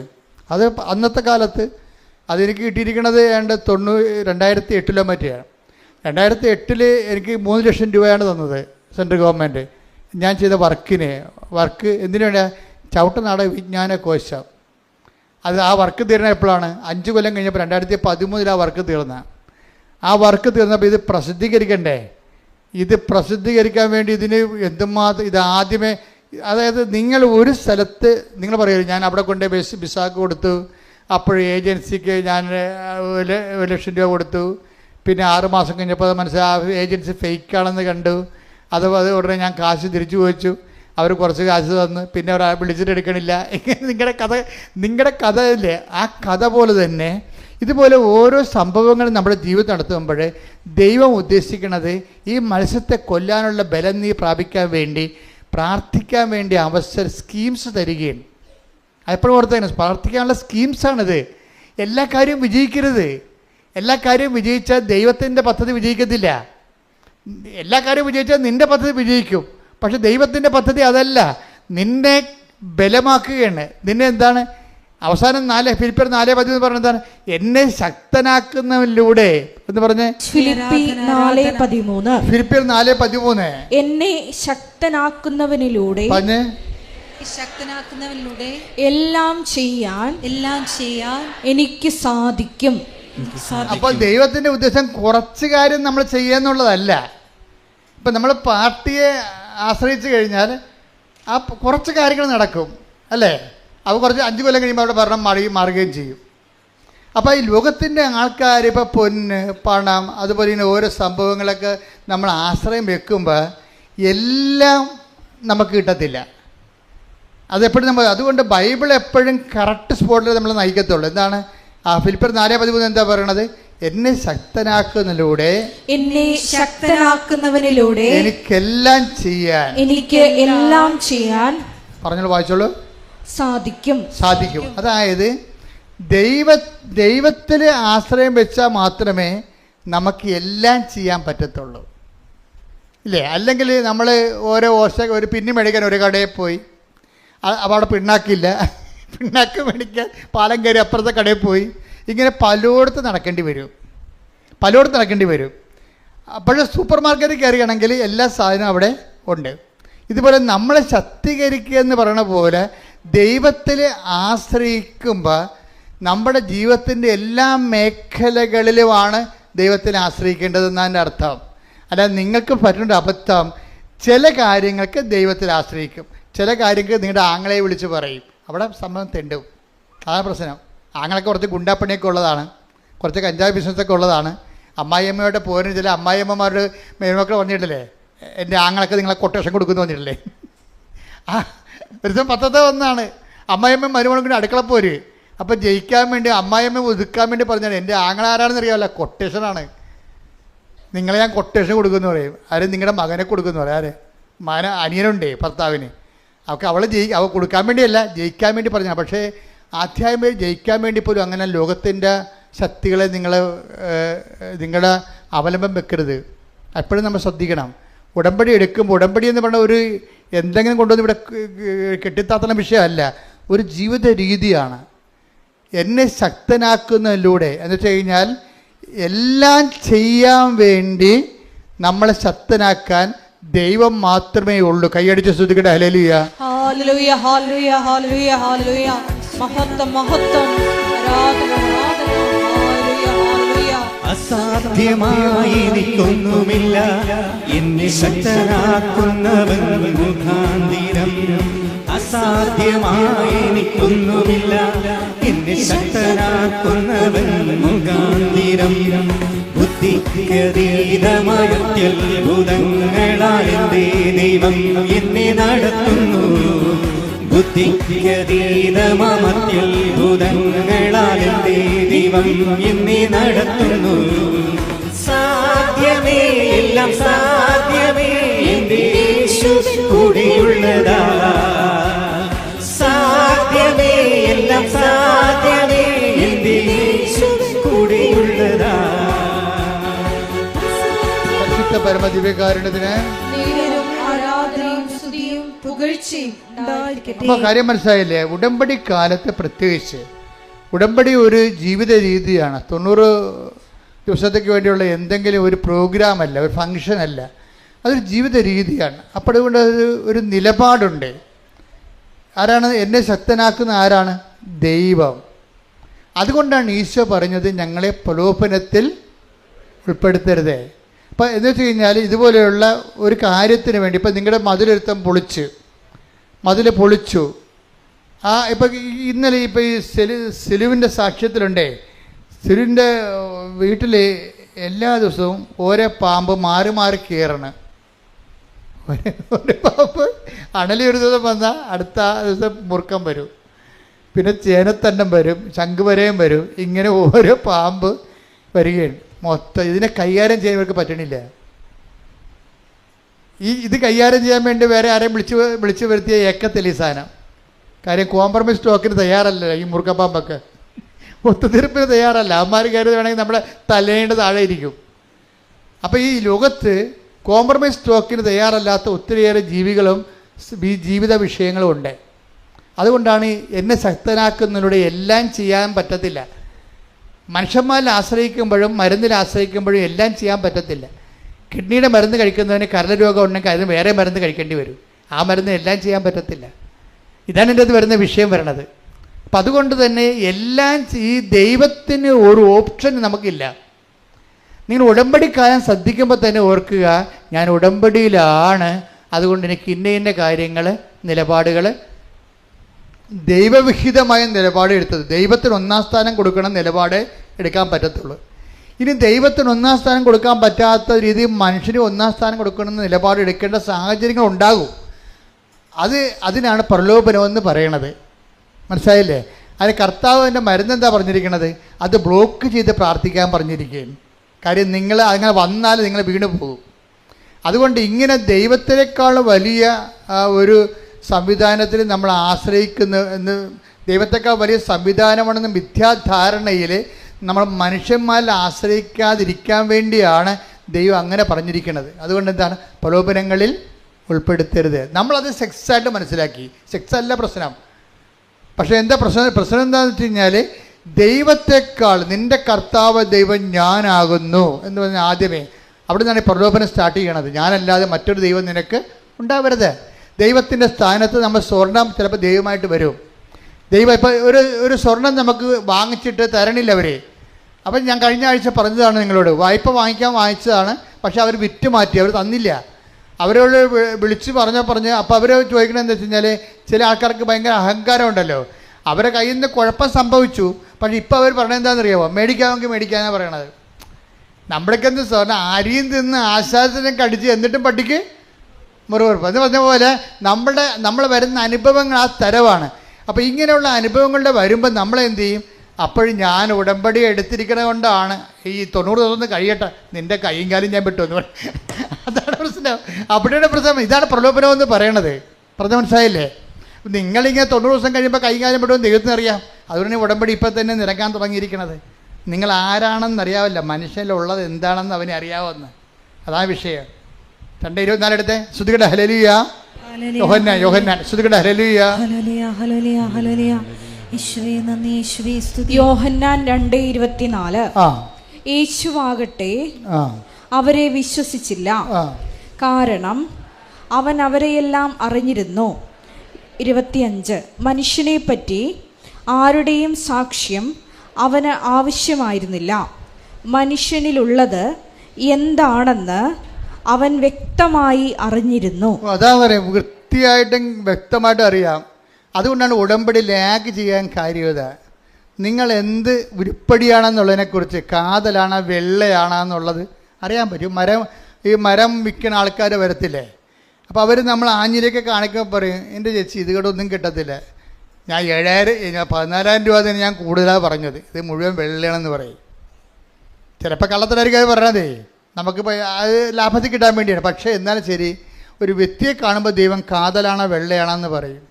അത് അന്നത്തെ കാലത്ത് അതെനിക്ക് കിട്ടിയിരിക്കുന്നത് 2008 മറ്റെയാണ്. 2008 എനിക്ക് 3 ലക്ഷം രൂപയാണ് തന്നത് സെൻട്രൽ ഗവൺമെൻറ് ഞാൻ ചെയ്ത വർക്ക് എന്തിനാണ്? ചവിട്ടുനാടക വിജ്ഞാനകോശം. അത് ആ വർക്ക് തീർന്ന എപ്പോഴാണ്? 5 കൊല്ലം കഴിഞ്ഞപ്പോൾ 2013 ആ വർക്ക് തീർന്ന. ആ വർക്ക് തീർന്നപ്പോൾ ഇത് പ്രസിദ്ധീകരിക്കണ്ടേ? ഇത് പ്രസിദ്ധീകരിക്കാൻ വേണ്ടി ഇതിന് എന്തുമാത്രം ഇത് ആദ്യമേ, അതായത് നിങ്ങൾ ഒരു സ്ഥലത്ത് നിങ്ങൾ പറയുമല്ലോ ഞാൻ അവിടെ കൊണ്ട് ബിസാക്ക് കൊടുത്തു, അപ്പോൾ ഏജൻസിക്ക് ഞാൻ 1 ലക്ഷം രൂപ കൊടുത്തു, പിന്നെ 6 മാസം കഴിഞ്ഞപ്പോൾ അത് മനസ്സിലായി ഏജൻസി ഫേക്കാണെന്ന് കണ്ടു. അത് ഉടനെ ഞാൻ കാശ് തിരിച്ചു ചോദിച്ചു, അവർ കുറച്ച് കാശ് തന്നു, പിന്നെ അവർ വിളിച്ചിട്ട് എടുക്കണില്ല. നിങ്ങളുടെ കഥ അല്ലേ? ആ കഥ പോലെ തന്നെ ഇതുപോലെ ഓരോ സംഭവങ്ങളും നമ്മുടെ ജീവിതം നടത്തുമ്പോൾ ദൈവം ഉദ്ദേശിക്കുന്നത് ഈ മത്സ്യത്തെ കൊല്ലാനുള്ള ബലം നീ പ്രാപിക്കാൻ വേണ്ടി പ്രാർത്ഥിക്കാൻ വേണ്ടി സ്കീംസ് തരികയാണ്. അതെപ്പോഴും ഓർത്തേക്കണം, പ്രാർത്ഥിക്കാനുള്ള സ്കീംസാണിത്. എല്ലാ കാര്യവും വിജയിക്കരുത്. എല്ലാ കാര്യവും വിജയിച്ചാൽ ദൈവത്തിൻ്റെ പദ്ധതി വിജയിക്കത്തില്ല. എല്ലാ കാര്യവും വിജയിച്ചാൽ നിൻ്റെ പദ്ധതി വിജയിക്കും. പക്ഷെ ദൈവത്തിൻ്റെ പദ്ധതി അതല്ല, നിന്നെ ബലമാക്കുകയാണ്. നിന്നെ എന്താണ് അവസാനം ഫിലിപ്പിയർ 4:13 പറഞ്ഞ എന്താണ്? എന്നെ ശക്തനാക്കുന്നതിലൂടെ എന്ന് പറഞ്ഞ് ഫിലിപ്പിയർ 4:13 എന്നെ ശക്തനാക്കുന്നവനിലൂടെ എല്ലാം ചെയ്യാൻ എനിക്ക് സാധിക്കും. അപ്പോൾ ദൈവത്തിൻ്റെ ഉദ്ദേശം കുറച്ച് കാര്യം നമ്മൾ ചെയ്യാന്നുള്ളതല്ല. ഇപ്പം നമ്മൾ പാർട്ടിയെ ആശ്രയിച്ച് കഴിഞ്ഞാൽ ആ കുറച്ച് കാര്യങ്ങൾ നടക്കും അല്ലേ? അത് കുറച്ച് 5 കൊല്ലം കഴിയുമ്പോൾ അവിടെ ഭരണം മാറുകയും ചെയ്യും. അപ്പോൾ ഈ ലോകത്തിൻ്റെ ആൾക്കാർ ഇപ്പോൾ പൊന്ന്, പണം, അതുപോലെ തന്നെ ഓരോ സംഭവങ്ങളൊക്കെ നമ്മൾ ആശ്രയം വെക്കുമ്പോൾ എല്ലാം നമുക്ക് കിട്ടത്തില്ല. അതെപ്പോഴും അതുകൊണ്ട് ബൈബിൾ എപ്പോഴും കറക്റ്റ് സ്പോട്ടിൽ നമ്മൾ നയിക്കത്തുള്ളൂ. എന്താണ് ആ ഫിലിപ്പിയർ 4:13 എന്താ പറയണത്? എന്നെ ശക്തനാക്കുന്നതിലൂടെ എനിക്കെല്ലാം ചെയ്യാൻ പറഞ്ഞോളൂ, വായിച്ചോളൂ. സാധിക്കും. അതായത് ദൈവത്തിൽ ആശ്രയം വെച്ചാൽ മാത്രമേ നമുക്ക് എല്ലാം ചെയ്യാൻ പറ്റത്തുള്ളൂ, ഇല്ലേ? അല്ലെങ്കിൽ നമ്മൾ ഒരു പിന്നി മേടിക്കാൻ ഒരു കടയിൽ പോയി, അപ്പോൾ അവിടെ പിണ്ണാക്കില്ല, പിണ്ണാക്ക് മേടിക്കാൻ പാലം കയറി അപ്പുറത്തെ കടയിൽ പോയി, ഇങ്ങനെ പലയിടത്ത് നടക്കേണ്ടി വരും. അപ്പോൾ സൂപ്പർ മാർക്കറ്റിൽ കയറുകയാണെങ്കിൽ എല്ലാ സാധനവും അവിടെ ഉണ്ട്. ഇതുപോലെ നമ്മളെ ശക്തീകരിക്കുക എന്ന് പറയുന്ന പോലെ ദൈവത്തിൽ ആശ്രയിക്കുമ്പോൾ നമ്മുടെ ജീവിതത്തിൻ്റെ എല്ലാ മേഖലകളിലുമാണ് ദൈവത്തിൽ ആശ്രയിക്കേണ്ടതെന്നാണ് അർത്ഥം. അല്ലാതെ നിങ്ങൾക്ക് പറ്റുന്ന അബദ്ധം ചില കാര്യങ്ങൾക്ക് ദൈവത്തിൽ ആശ്രയിക്കും, ചില കാര്യങ്ങൾ നിങ്ങളുടെ ആങ്ങളെ വിളിച്ച് പറയും, അവിടെ സംഭവം തെണ്ടും. അതാണ് പ്രശ്നം. ആങ്ങളൊക്കെ കുറച്ച് ഗുണ്ടാപ്പണിയൊക്കെ ഉള്ളതാണ്, കുറച്ച് കഞ്ചാവ് ബിസിനസ്സൊക്കെ ഉള്ളതാണ്. അമ്മായിയമ്മയോടെ പോരുന്ന ചില അമ്മായിയമ്മമാരുടെ മേൽമക്കൾ പറഞ്ഞിട്ടില്ലേ, എൻ്റെ ആങ്ങളൊക്കെ നിങ്ങളെ കൊട്ടേഷൻ കൊടുക്കുന്നു പറഞ്ഞിട്ടില്ലേ. ഒരു ദിവസം പത്രത്തെ വന്നാണ്, അമ്മായിയമ്മ മരുമകൾക്ക് അടുക്കള പോര്. അപ്പം ജയിക്കാൻ വേണ്ടി അമ്മായിയമ്മ ഒതുക്കാൻ വേണ്ടി പറഞ്ഞാണ്, എൻ്റെ ആങ്ങള ആരാണെന്ന് അറിയാമല്ലോ, കൊട്ടേഷനാണ്, നിങ്ങളെ ഞാൻ കൊട്ടേഷൻ കൊടുക്കുമെന്ന് പറയും. ആരും നിങ്ങളുടെ മകനെ കൊടുക്കുമെന്ന് പറയും. ആര് അനിയനുണ്ടേ ഭർത്താവിന്, അവൾക്ക് അവൾ കൊടുക്കാൻ വേണ്ടിയല്ല, ജയിക്കാൻ വേണ്ടി പറഞ്ഞാൽ. പക്ഷേ ആധ്യാത്മിക ജയിക്കാൻ വേണ്ടി പോലും അങ്ങനെ ലോകത്തിൻ്റെ ശക്തികളെ നിങ്ങളുടെ അവലംബം വെക്കരുത്. എപ്പോഴും നമ്മൾ ശ്രദ്ധിക്കണം. ഉടമ്പടി എടുക്കുമ്പോൾ, ഉടമ്പടി എന്ന് പറഞ്ഞാൽ ഒരു എന്തെങ്കിലും കൊണ്ടുവന്ന് ഇവിടെ കെട്ടിത്താത്തുന്ന വിഷയമല്ല, ഒരു ജീവിത രീതിയാണ്. എന്നെ ശക്തനാക്കുന്നതിലൂടെ എന്ന് വെച്ച് കഴിഞ്ഞാൽ എല്ലാം ചെയ്യാൻ വേണ്ടി നമ്മളെ ശക്തനാക്കാൻ ദൈവം മാത്രമേ ഉള്ളൂ. കൈയടിച്ച് സ്തുതിക്കട്ടെ. ഹല്ലേലൂയ, ഹല്ലേലൂയ, ഹല്ലേലൂയ, ഹല്ലേലൂയ, ഹല്ലേലൂയ. മഹത്വം, മഹത്വം, ആരാധന, ആരാധന. ഹല്ലേലൂയ, ഹല്ലേലൂയ. അസാധ്യമായി എനിക്കൊന്നുമില്ല, എന്നെ ശക്തനാക്കുന്നവൻ മുഖാന്തിരം. അസാധ്യമായി എനിക്കൊന്നുമില്ല, എന്നെ ശക്തനാക്കുന്നവൻ മുഖാന്തിരം. ബുദ്ധിക്കതീതമായ അത്ഭുതങ്ങളാൽ എൻ്റെ ദൈവം എന്നെ നടത്തുന്നു. ബുദ്ധിക്കതീതമായ അത്ഭുതങ്ങളാൽ എൻ്റെ ദൈവം എന്നെ നടത്തുന്നു. സാധ്യമേ, എല്ലാം സാധ്യമേ, എൻ്റെ യേശു കൂടെയുള്ളതാ. സാധ്യമേ, എല്ലാം സാധ്യമേ, എൻ്റെ യേശു കൂടെയുള്ളതാ. പരിശുദ്ധ പരമദിവ്യകാരുണ്യത്തിന് ആരാധനയും സ്തുതിയും പുകഴ്ചയും ഉണ്ടായിരിക്കട്ടെ. അപ്പോൾ കാര്യം മനസ്സിലായില്ലേ? ഉടമ്പടി കാലത്ത് പ്രത്യേകിച്ച് ഉടമ്പടി ഒരു ജീവിത രീതിയാണ്. 90 ദിവസത്തേക്ക് വേണ്ടിയുള്ള എന്തെങ്കിലും ഒരു പ്രോഗ്രാമല്ല, ഒരു ഫങ്ഷനല്ല, അതൊരു ജീവിത രീതിയാണ്. അപ്പോൾ അതുകൊണ്ട് ഒരു നിലപാടുണ്ട്. ആരാണ് എന്നെ ശക്തനാക്കുന്ന? ആരാണ്? ദൈവം. അതുകൊണ്ടാണ് ഈശോ പറഞ്ഞത് ഞങ്ങളെ പ്രലോഭനത്തിൽ ഉൾപ്പെടുത്തരുതേ. അപ്പം എന്ന് വെച്ച് കഴിഞ്ഞാൽ ഇതുപോലെയുള്ള ഒരു കാര്യത്തിന് വേണ്ടി, ഇപ്പം നിങ്ങളുടെ മതിലൊരുത്തം മതിൽ പൊളിച്ചു. ഇപ്പം ഇന്നലെ ഇപ്പം ഈ സെലുവിൻ്റെ സാക്ഷ്യത്തിലുണ്ടേ, സെലുവിൻ്റെ വീട്ടിൽ എല്ലാ ദിവസവും ഓരോ പാമ്പ് മാറി മാറി കയറണം. ഒരു പാമ്പ് അണലി ഒരു ദിവസം വന്നാൽ അടുത്ത ദിവസം മുറുക്കം വരും, പിന്നെ ചേനത്തണ്ടം വരും, ശംഖുവരയും വരും. ഇങ്ങനെ ഓരോ പാമ്പ് വരികയാണ്. മൊത്തം ഇതിനെ കൈകാര്യം ചെയ്യാൻ ഇവർക്ക് പറ്റണില്ല. ഇത് കൈകാര്യം ചെയ്യാൻ വേണ്ടി വേറെ ആരെയും വിളിച്ചു വരുത്തിയ ഏക്കത്തില്ല ഈ സാധനം. കാര്യം കോംപ്രമൈസ് സ്റ്റോക്കിന് തയ്യാറല്ല ഈ മുറുക്കപ്പാമ്പൊക്കെ, ഒത്തുതീർപ്പിന് തയ്യാറല്ല. അവന്മാർ കയറി വേണമെങ്കിൽ നമ്മുടെ തലേൻ്റെ താഴെ ഇരിക്കും. അപ്പോൾ ഈ ലോകത്ത് കോംപ്രമൈസ് സ്റ്റോക്കിന് തയ്യാറല്ലാത്ത ഒത്തിരിയേറെ ജീവികളും ഈ ജീവിത വിഷയങ്ങളും ഉണ്ട്. അതുകൊണ്ടാണ് എന്നെ ശക്തനാക്കുന്നതിലൂടെ എല്ലാം ചെയ്യാൻ പറ്റത്തില്ല. മനുഷ്യന്മാരിൽ ആശ്രയിക്കുമ്പോഴും മരുന്നിൽ ആശ്രയിക്കുമ്പോഴും എല്ലാം ചെയ്യാൻ പറ്റത്തില്ല. കിഡ്നിയുടെ മരുന്ന് കഴിക്കുന്നതിന് കരൾ രോഗം ഉണ്ടെങ്കിൽ അതിന് വേറെ മരുന്ന് കഴിക്കേണ്ടി വരും. ആ മരുന്ന് എല്ലാം ചെയ്യാൻ പറ്റത്തില്ല. ഇതാണ് എൻ്റെ അത് വരുന്ന വിഷയം വരണത്. അപ്പം അതുകൊണ്ട് തന്നെ എല്ലാം ഈ ദൈവത്തിന് ഒരു ഓപ്ഷൻ നമുക്കില്ല. നിങ്ങൾ ഉടമ്പടിക്കാലം ശ്രദ്ധിക്കുമ്പോൾ തന്നെ ഓർക്കുക, ഞാൻ ഉടമ്പടിയിലാണ്, അതുകൊണ്ട് എനിക്ക് ഇന്ന കാര്യങ്ങൾ, നിലപാടുകൾ, ദൈവവിഹിതമായ നിലപാട് എടുത്തത്. ദൈവത്തിന് 1-ാം സ്ഥാനം കൊടുക്കണം നിലപാട് എടുക്കാൻ പറ്റത്തുള്ളൂ. ഇനി ദൈവത്തിന് 1-ാം സ്ഥാനം കൊടുക്കാൻ പറ്റാത്ത രീതിയിൽ മനുഷ്യന് 1-ാം സ്ഥാനം കൊടുക്കണമെന്ന് നിലപാട് എടുക്കേണ്ട സാഹചര്യങ്ങൾ ഉണ്ടാകും. അതിനാണ് പ്രലോഭനമെന്ന് പറയണത്. മനസ്സിലായില്ലേ? അതിന് കർത്താവ് എൻ്റെ മരുന്നെന്താ പറഞ്ഞിരിക്കണത്? അത് ബ്ലോക്ക് ചെയ്ത് പ്രാർത്ഥിക്കാൻ പറഞ്ഞിരിക്കുകയും. കാര്യം നിങ്ങൾ അങ്ങനെ വന്നാൽ നിങ്ങൾ വീണ് പോകും. അതുകൊണ്ട് ഇങ്ങനെ ദൈവത്തിനേക്കാൾ വലിയ ഒരു സംവിധാനത്തിൽ നമ്മൾ ആശ്രയിക്കുന്ന എന്ന്, ദൈവത്തെക്കാൾ വലിയ സംവിധാനമാണെന്ന് മിഥ്യാധാരണയിൽ നമ്മൾ മനുഷ്യന്മാരിൽ ആശ്രയിക്കാതിരിക്കാൻ വേണ്ടിയാണ് ദൈവം അങ്ങനെ പറഞ്ഞിരിക്കുന്നത്. അതുകൊണ്ട് എന്താണ്? പ്രലോഭനങ്ങളിൽ ഉൾപ്പെടുത്തരുത്. നമ്മളത് സെക്സായിട്ട് മനസ്സിലാക്കി. സെക്സ് അല്ല പ്രശ്നം. പക്ഷേ എന്താ പ്രശ്നം എന്താണെന്ന് വെച്ച് കഴിഞ്ഞാൽ, ദൈവത്തെക്കാൾ നിൻ്റെ കർത്താവ് ദൈവം ഞാനാകുന്നു എന്ന് പറഞ്ഞാൽ ആദ്യമേ അവിടെ നിന്നാണ് ഈ പ്രലോഭനം സ്റ്റാർട്ട് ചെയ്യണത്. ഞാനല്ലാതെ മറ്റൊരു ദൈവം നിനക്ക് ഉണ്ടാവരുത്. ദൈവത്തിൻ്റെ സ്ഥാനത്ത് നമ്മൾ സ്വർണം ചിലപ്പോൾ ദൈവമായിട്ട് വരും. ദൈവം ഇപ്പോൾ ഒരു സ്വർണം നമുക്ക് വാങ്ങിച്ചിട്ട് തരണില്ല അവർ. അപ്പം ഞാൻ കഴിഞ്ഞ ആഴ്ച പറഞ്ഞതാണ് നിങ്ങളോട്, വായ്പ വാങ്ങിച്ചതാണ്, പക്ഷെ അവർ വിറ്റ് മാറ്റി, അവർ തന്നില്ല. അവരോട് വിളിച്ച് പറഞ്ഞ് അപ്പോൾ അവർ ചോദിക്കണത് എന്താ വെച്ച് കഴിഞ്ഞാൽ, ചില ആൾക്കാർക്ക് ഭയങ്കര അഹങ്കാരം ഉണ്ടല്ലോ, അവരെ കയ്യിൽ നിന്ന് കുഴപ്പം സംഭവിച്ചു. പക്ഷേ ഇപ്പോൾ അവർ പറഞ്ഞത് എന്താണെന്നറിയാമോ? മേടിക്കാമെങ്കിൽ മേടിക്കാനാണ് പറയണത്. നമ്മുടെയൊക്കെ എന്ത് സാറിന് അരിയും തിന്ന് ആശ്വാസനം കടിച്ച് എന്നിട്ടും പട്ടിക്ക് മുറിവുറപ്പ് എന്ന് പറഞ്ഞ പോലെ നമ്മൾ വരുന്ന അനുഭവങ്ങൾ ആ തരവാണ്. അപ്പോൾ ഇങ്ങനെയുള്ള അനുഭവങ്ങളുടെ വരുമ്പോൾ നമ്മളെന്ത് ചെയ്യും? അപ്പോഴും ഞാൻ ഉടമ്പടി എടുത്തിരിക്കുന്നത് കൊണ്ടാണ് ഈ 90 ദിവസം കഴിയട്ടെ, നിൻ്റെ കൈയും കാലും ഞാൻ വിട്ടു എന്ന് പറയും. അതാണ് പ്രശ്നം. അവിടെയാണ് പ്രശ്നം. ഇതാണ് പ്രലോഭനം എന്ന് പറയണത്. പറഞ്ഞ മനസ്സിലായില്ലേ? നിങ്ങളിങ്ങനെ 90 ദിവസം കഴിയുമ്പോൾ കൈയും കാലും വിട്ടുമെന്ന് ദൈവത്തിന് അറിയാം. അതുകൊണ്ട് ഉടമ്പടി ഇപ്പം തന്നെ നിരക്കാൻ തുടങ്ങിയിരിക്കണത്. നിങ്ങൾ ആരാണെന്നറിയാവില്ല, മനുഷ്യനിലുള്ളത് എന്താണെന്ന് അവനെ അറിയാവുന്ന. അതാണ് വിഷയം. 2:24 എടുത്തേ. ശ്രുതികട ഹല്ലേലൂയ. യോഹന്നാൻ ശ്രുതികട ഹല്ലേലൂയ. യോഹന്നാൻ 2:24. യേശുവാകട്ടെ അവരെ വിശ്വസിച്ചില്ല, കാരണം അവൻ അവരെയെല്ലാം അറിഞ്ഞിരുന്നു. 25. മനുഷ്യനെ പറ്റി ആരുടെയും സാക്ഷ്യം അവന് ആവശ്യമായിരുന്നില്ല. മനുഷ്യനിലുള്ളത് എന്താണെന്ന് അവൻ വ്യക്തമായി അറിഞ്ഞിരുന്നു. അതാ പറയാം, വൃത്തിയായിട്ടും വ്യക്തമായിട്ടും അറിയാം. അതുകൊണ്ടാണ് ഉടമ്പടി ലാഗ് ചെയ്യാൻ കാര്യത. നിങ്ങൾ എന്ത് ഉരുപ്പടിയാണെന്നുള്ളതിനെക്കുറിച്ച്, കാതലാണോ വെള്ളയാണോ എന്നുള്ളത് അറിയാൻ പറ്റും. മരം വിൽക്കുന്ന ആൾക്കാർ വരത്തില്ലേ, അപ്പോൾ അവർ നമ്മൾ ആഞ്ഞിലേക്ക് കാണിക്കുമ്പോൾ പറയും, എൻ്റെ ചേച്ചി ഇത് ഒന്നും കിട്ടത്തില്ല, ഞാൻ 14,000 രൂപ തന്നെ ഞാൻ കൂടുതലാണ് പറഞ്ഞത്, ഇത് മുഴുവൻ വെള്ളയാണെന്ന് പറയും. ചിലപ്പോൾ കള്ളത്തരായിരിക്കും അത് പറയണതേ, നമുക്കിപ്പോൾ അത് ലാഭത്തിൽ കിട്ടാൻ വേണ്ടിയാണ്. പക്ഷേ എന്നാലും ശരി, ഒരു വ്യക്തിയെ കാണുമ്പോൾ ദൈവം കാതലാണോ വെള്ളയാണോ എന്ന് പറയും.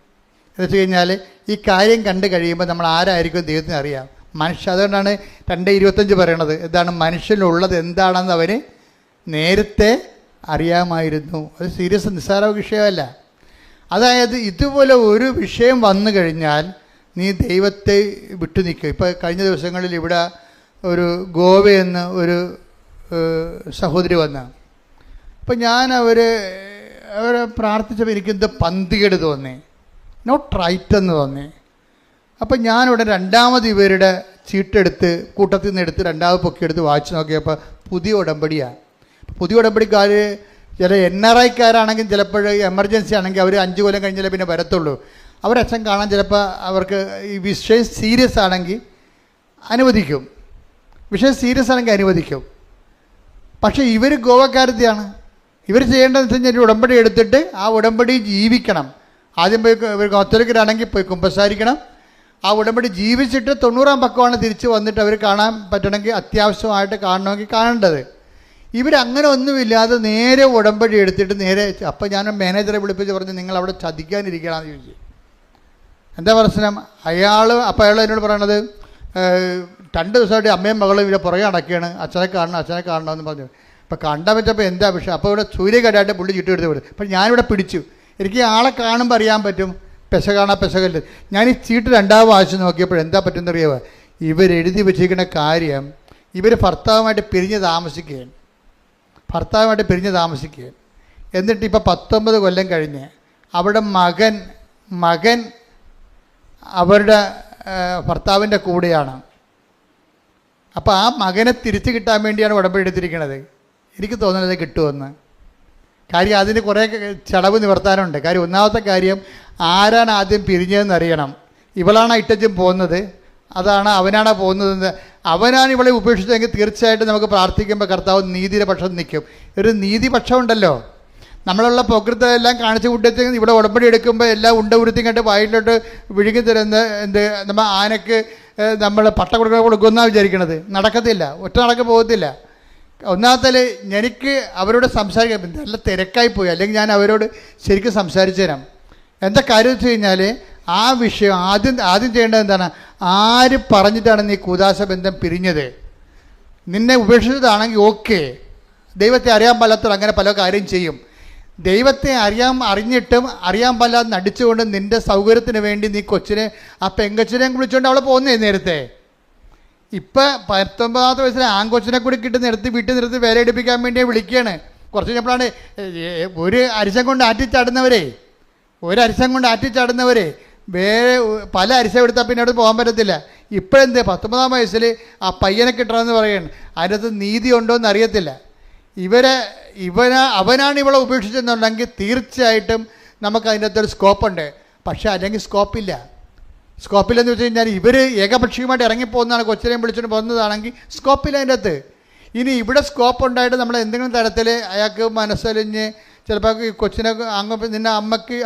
എന്ന് വെച്ച് കഴിഞ്ഞാൽ ഈ കാര്യം കണ്ടു കഴിയുമ്പോൾ നമ്മൾ ആരായിരിക്കും ദൈവത്തിന് അറിയാം. അതുകൊണ്ടാണ് 2:25 പറയണത്. എന്താണ്? മനുഷ്യനുള്ളത് എന്താണെന്ന് അവന് നേരത്തെ അറിയാമായിരുന്നു. അത് സീരിയസ് നിസ്സാര വിഷയമല്ല. അതായത് ഇതുപോലെ ഒരു വിഷയം വന്നു കഴിഞ്ഞാൽ നീ ദൈവത്തെ വിട്ടു നിൽക്കുക. ഇപ്പോൾ കഴിഞ്ഞ ദിവസങ്ങളിൽ ഇവിടെ ഒരു ഗോവയെന്ന് ഒരു സഹോദരി വന്ന, അപ്പം ഞാൻ അവരെ പ്രാർത്ഥിച്ചപ്പോൾ എനിക്കെന്ത് പന്തികേട് തോന്നി, നോട്ട് റൈറ്റ് എന്ന് തോന്നി. അപ്പം ഞാനിവിടെ രണ്ടാമത് ഇവരുടെ ചീട്ടെടുത്ത് കൂട്ടത്തിൽ നിന്ന് എടുത്ത് രണ്ടാമത് പൊക്കിയെടുത്ത് വായിച്ച് നോക്കിയപ്പോൾ പുതിയ ഉടമ്പടിയാണ്. പുതിയ ഉടമ്പടിക്കാർ ചില NRIക്കാരാണെങ്കിൽ ചിലപ്പോൾ എമർജൻസി ആണെങ്കിൽ അവർ 5 കൊല്ലം കഴിഞ്ഞാലേ പിന്നെ വരത്തുള്ളൂ. അവരച്ഛൻ കാണാൻ ചിലപ്പോൾ അവർക്ക് ഈ വിഷയം സീരിയസ് ആണെങ്കിൽ അനുവദിക്കും, വിഷയം സീരിയസ് ആണെങ്കിൽ അനുവദിക്കും. പക്ഷേ ഇവർ ഗോവക്കാരത്തെയാണ്. ഇവർ ചെയ്യേണ്ടതെന്ന് വെച്ച് കഴിഞ്ഞാൽ ഉടമ്പടി എടുത്തിട്ട് ആ ഉടമ്പടി ജീവിക്കണം. ആദ്യം പോയി ഇവർ കത്തോലിക്കരാണെങ്കിൽ പോയി കുമ്പസാരിക്കണം. ആ ഉടമ്പടി ജീവിച്ചിട്ട് 90-ാം പക്കമാണ് തിരിച്ച് വന്നിട്ട് അവർ കാണാൻ പറ്റണമെങ്കിൽ, അത്യാവശ്യമായിട്ട് കാണണമെങ്കിൽ കാണേണ്ടത്. ഇവരങ്ങനെ ഒന്നുമില്ലാതെ നേരെ ഉടമ്പടി എടുത്തിട്ട് നേരെ. അപ്പം ഞാൻ മാനേജറെ വിളിപ്പിച്ച് പറഞ്ഞു, നിങ്ങൾ അവിടെ ചതിക്കാനിരിക്കണമെന്ന് ചോദിച്ചു. എന്താ പ്രശ്നം? അപ്പോൾ അയാൾ എന്നോട് പറയണത്, 2 ദിവസമായിട്ട് അമ്മയും മകളും ഇവിടെ പുറകെ അടക്കുകയാണ്, അച്ഛനെ കാണണമെന്ന് പറഞ്ഞു. അപ്പോൾ കണ്ടാൽ പറ്റപ്പോൾ എന്താ വിഷയം? അപ്പോൾ ഇവിടെ സൂര്യകടായിട്ട് പുള്ളി ചുറ്റും വിടും. അപ്പം ഞാനിവിടെ പിടിച്ചു. എനിക്ക് ആളെ കാണുമ്പോൾ അറിയാൻ പറ്റും പെശകല്ല. ഞാൻ ഈ ചീട്ട് 2ാമത് വായിച്ച് നോക്കിയപ്പോൾ എന്താ പറ്റുമെന്നറിയാമോ? ഇവരെഴുതി വെച്ചിരിക്കുന്ന കാര്യം, ഇവർ ഭർത്താവുമായിട്ട് പിരിഞ്ഞ് താമസിക്കുകയാണ്. എന്നിട്ട് ഇപ്പോൾ 19 കൊല്ലം കഴിഞ്ഞ് അവിടെ മകൻ അവരുടെ ഭർത്താവിൻ്റെ കൂടെയാണ്. അപ്പോൾ ആ മകനെ തിരിച്ചു കിട്ടാൻ വേണ്ടിയാണ് ഉടമ്പടി എടുത്തിരിക്കുന്നത്. എനിക്ക് തോന്നുന്നത് കിട്ടുമെന്ന്. കാര്യം അതിന് കുറേ ചടവ് നിവർത്താനുണ്ട്. കാര്യം ഒന്നാമത്തെ കാര്യം, ആരാണ് ആദ്യം പിരിഞ്ഞതെന്ന് അറിയണം. ഇവളാണ് ഇട്ടച്ചും പോകുന്നത്, അവനാണ് പോകുന്നതെന്ന്. അവനാണ് ഇവളെ ഉപേക്ഷിച്ചതെങ്കിൽ തീർച്ചയായിട്ടും നമുക്ക് പ്രാർത്ഥിക്കുമ്പോൾ കർത്താവ് നീതിയുടെ പക്ഷം നിൽക്കും. ഒരു നീതിപക്ഷം ഉണ്ടല്ലോ. നമ്മളുള്ള പ്രകൃതമെല്ലാം കാണിച്ചു കൂട്ടത്തിൽ ഇവിടെ ഉടമ്പടി എടുക്കുമ്പോൾ എല്ലാം ഉരുത്തി കണ്ട് വായിലോട്ട് വിഴുങ്ങി തരുന്ന നമ്മൾ ആനയ്ക്ക് നമ്മൾ പട്ട കൊടുക്കുമെന്നാണ് വിചാരിക്കണത്. നടക്കത്തില്ല, ഒറ്റ നടക്ക് പോകത്തില്ല. ഒന്നാമത്തെ എനിക്ക് അവരോട് സംസാരിക്കാൻ നല്ല തിരക്കായിപ്പോയി, അല്ലെങ്കിൽ ഞാൻ അവരോട് ശരിക്കും സംസാരിച്ചു തരാം. എന്താ കാര്യം വെച്ച് കഴിഞ്ഞാൽ ആ വിഷയം ആദ്യം ചെയ്യേണ്ടത് എന്താണ്? ആര് പറഞ്ഞിട്ടാണ് നീ കൂദാശ ബന്ധം പിരിഞ്ഞത്? നിന്നെ ഉപേക്ഷിച്ചതാണെങ്കിൽ ഓക്കെ, ദൈവത്തെ അറിയാൻ പാലാത്തവർ അങ്ങനെ പല കാര്യം ചെയ്യും. ദൈവത്തെ അറിഞ്ഞിട്ടും അറിയാൻ പാലാതെ നടിച്ചുകൊണ്ട് നിൻ്റെ സൗകര്യത്തിന് വേണ്ടി നീ കൊച്ചിനെ ആ പെങ്കൊച്ചിനെയും വിളിച്ചുകൊണ്ട് അവളെ പോകുന്നേ. നേരത്തെ ഇപ്പം 19-ാമത്തെ വയസ്സിൽ ആൺകൊച്ചിനെ കൂടി നിർത്തി വീട്ടിൽ നിർത്തി വേല എടുപ്പിക്കാൻ വേണ്ടി വിളിക്കുകയാണ്. കുറച്ച് കഴിഞ്ഞപ്പോഴാണ് ഒരു അരിശം കൊണ്ട് ആറ്റിച്ചാടുന്നവരെ വേറെ പല അരിശം എടുത്താൽ പിന്നെ അവിടെ പോകാൻ പറ്റത്തില്ല. ഇപ്പോഴെന്ത് 19-ാം വയസ്സിൽ ആ പയ്യനെ കിട്ടണമെന്ന് പറയുകയാണ്. അതിനകത്ത് നീതി ഉണ്ടോ എന്ന് അറിയത്തില്ല. അവനാണ് ഇവളെ ഉപേക്ഷിച്ചെന്നുണ്ടെങ്കിൽ തീർച്ചയായിട്ടും നമുക്ക് അതിൻ്റെ അകത്തൊരു സ്കോപ്പുണ്ട്. പക്ഷേ അല്ലെങ്കിൽ സ്കോപ്പില്ലെന്ന് വെച്ച് കഴിഞ്ഞാൽ ഇവർ ഏകപക്ഷീയമായിട്ട് ഇറങ്ങിപ്പോകുന്നതാണ്, കൊച്ചിനെയും വിളിച്ചുകൊണ്ട് പോകുന്നതാണെങ്കിൽ സ്കോപ്പില്ല അതിൻ്റെ അകത്ത്. ഇനി ഇവിടെ സ്കോപ്പ് ഉണ്ടായിട്ട് നമ്മൾ എന്തെങ്കിലും തരത്തിൽ അയാൾക്ക് മനസ്സലിഞ്ഞ് ചിലപ്പോൾ ഈ കൊച്ചിനെ നിന്നെ അമ്മയ്ക്ക്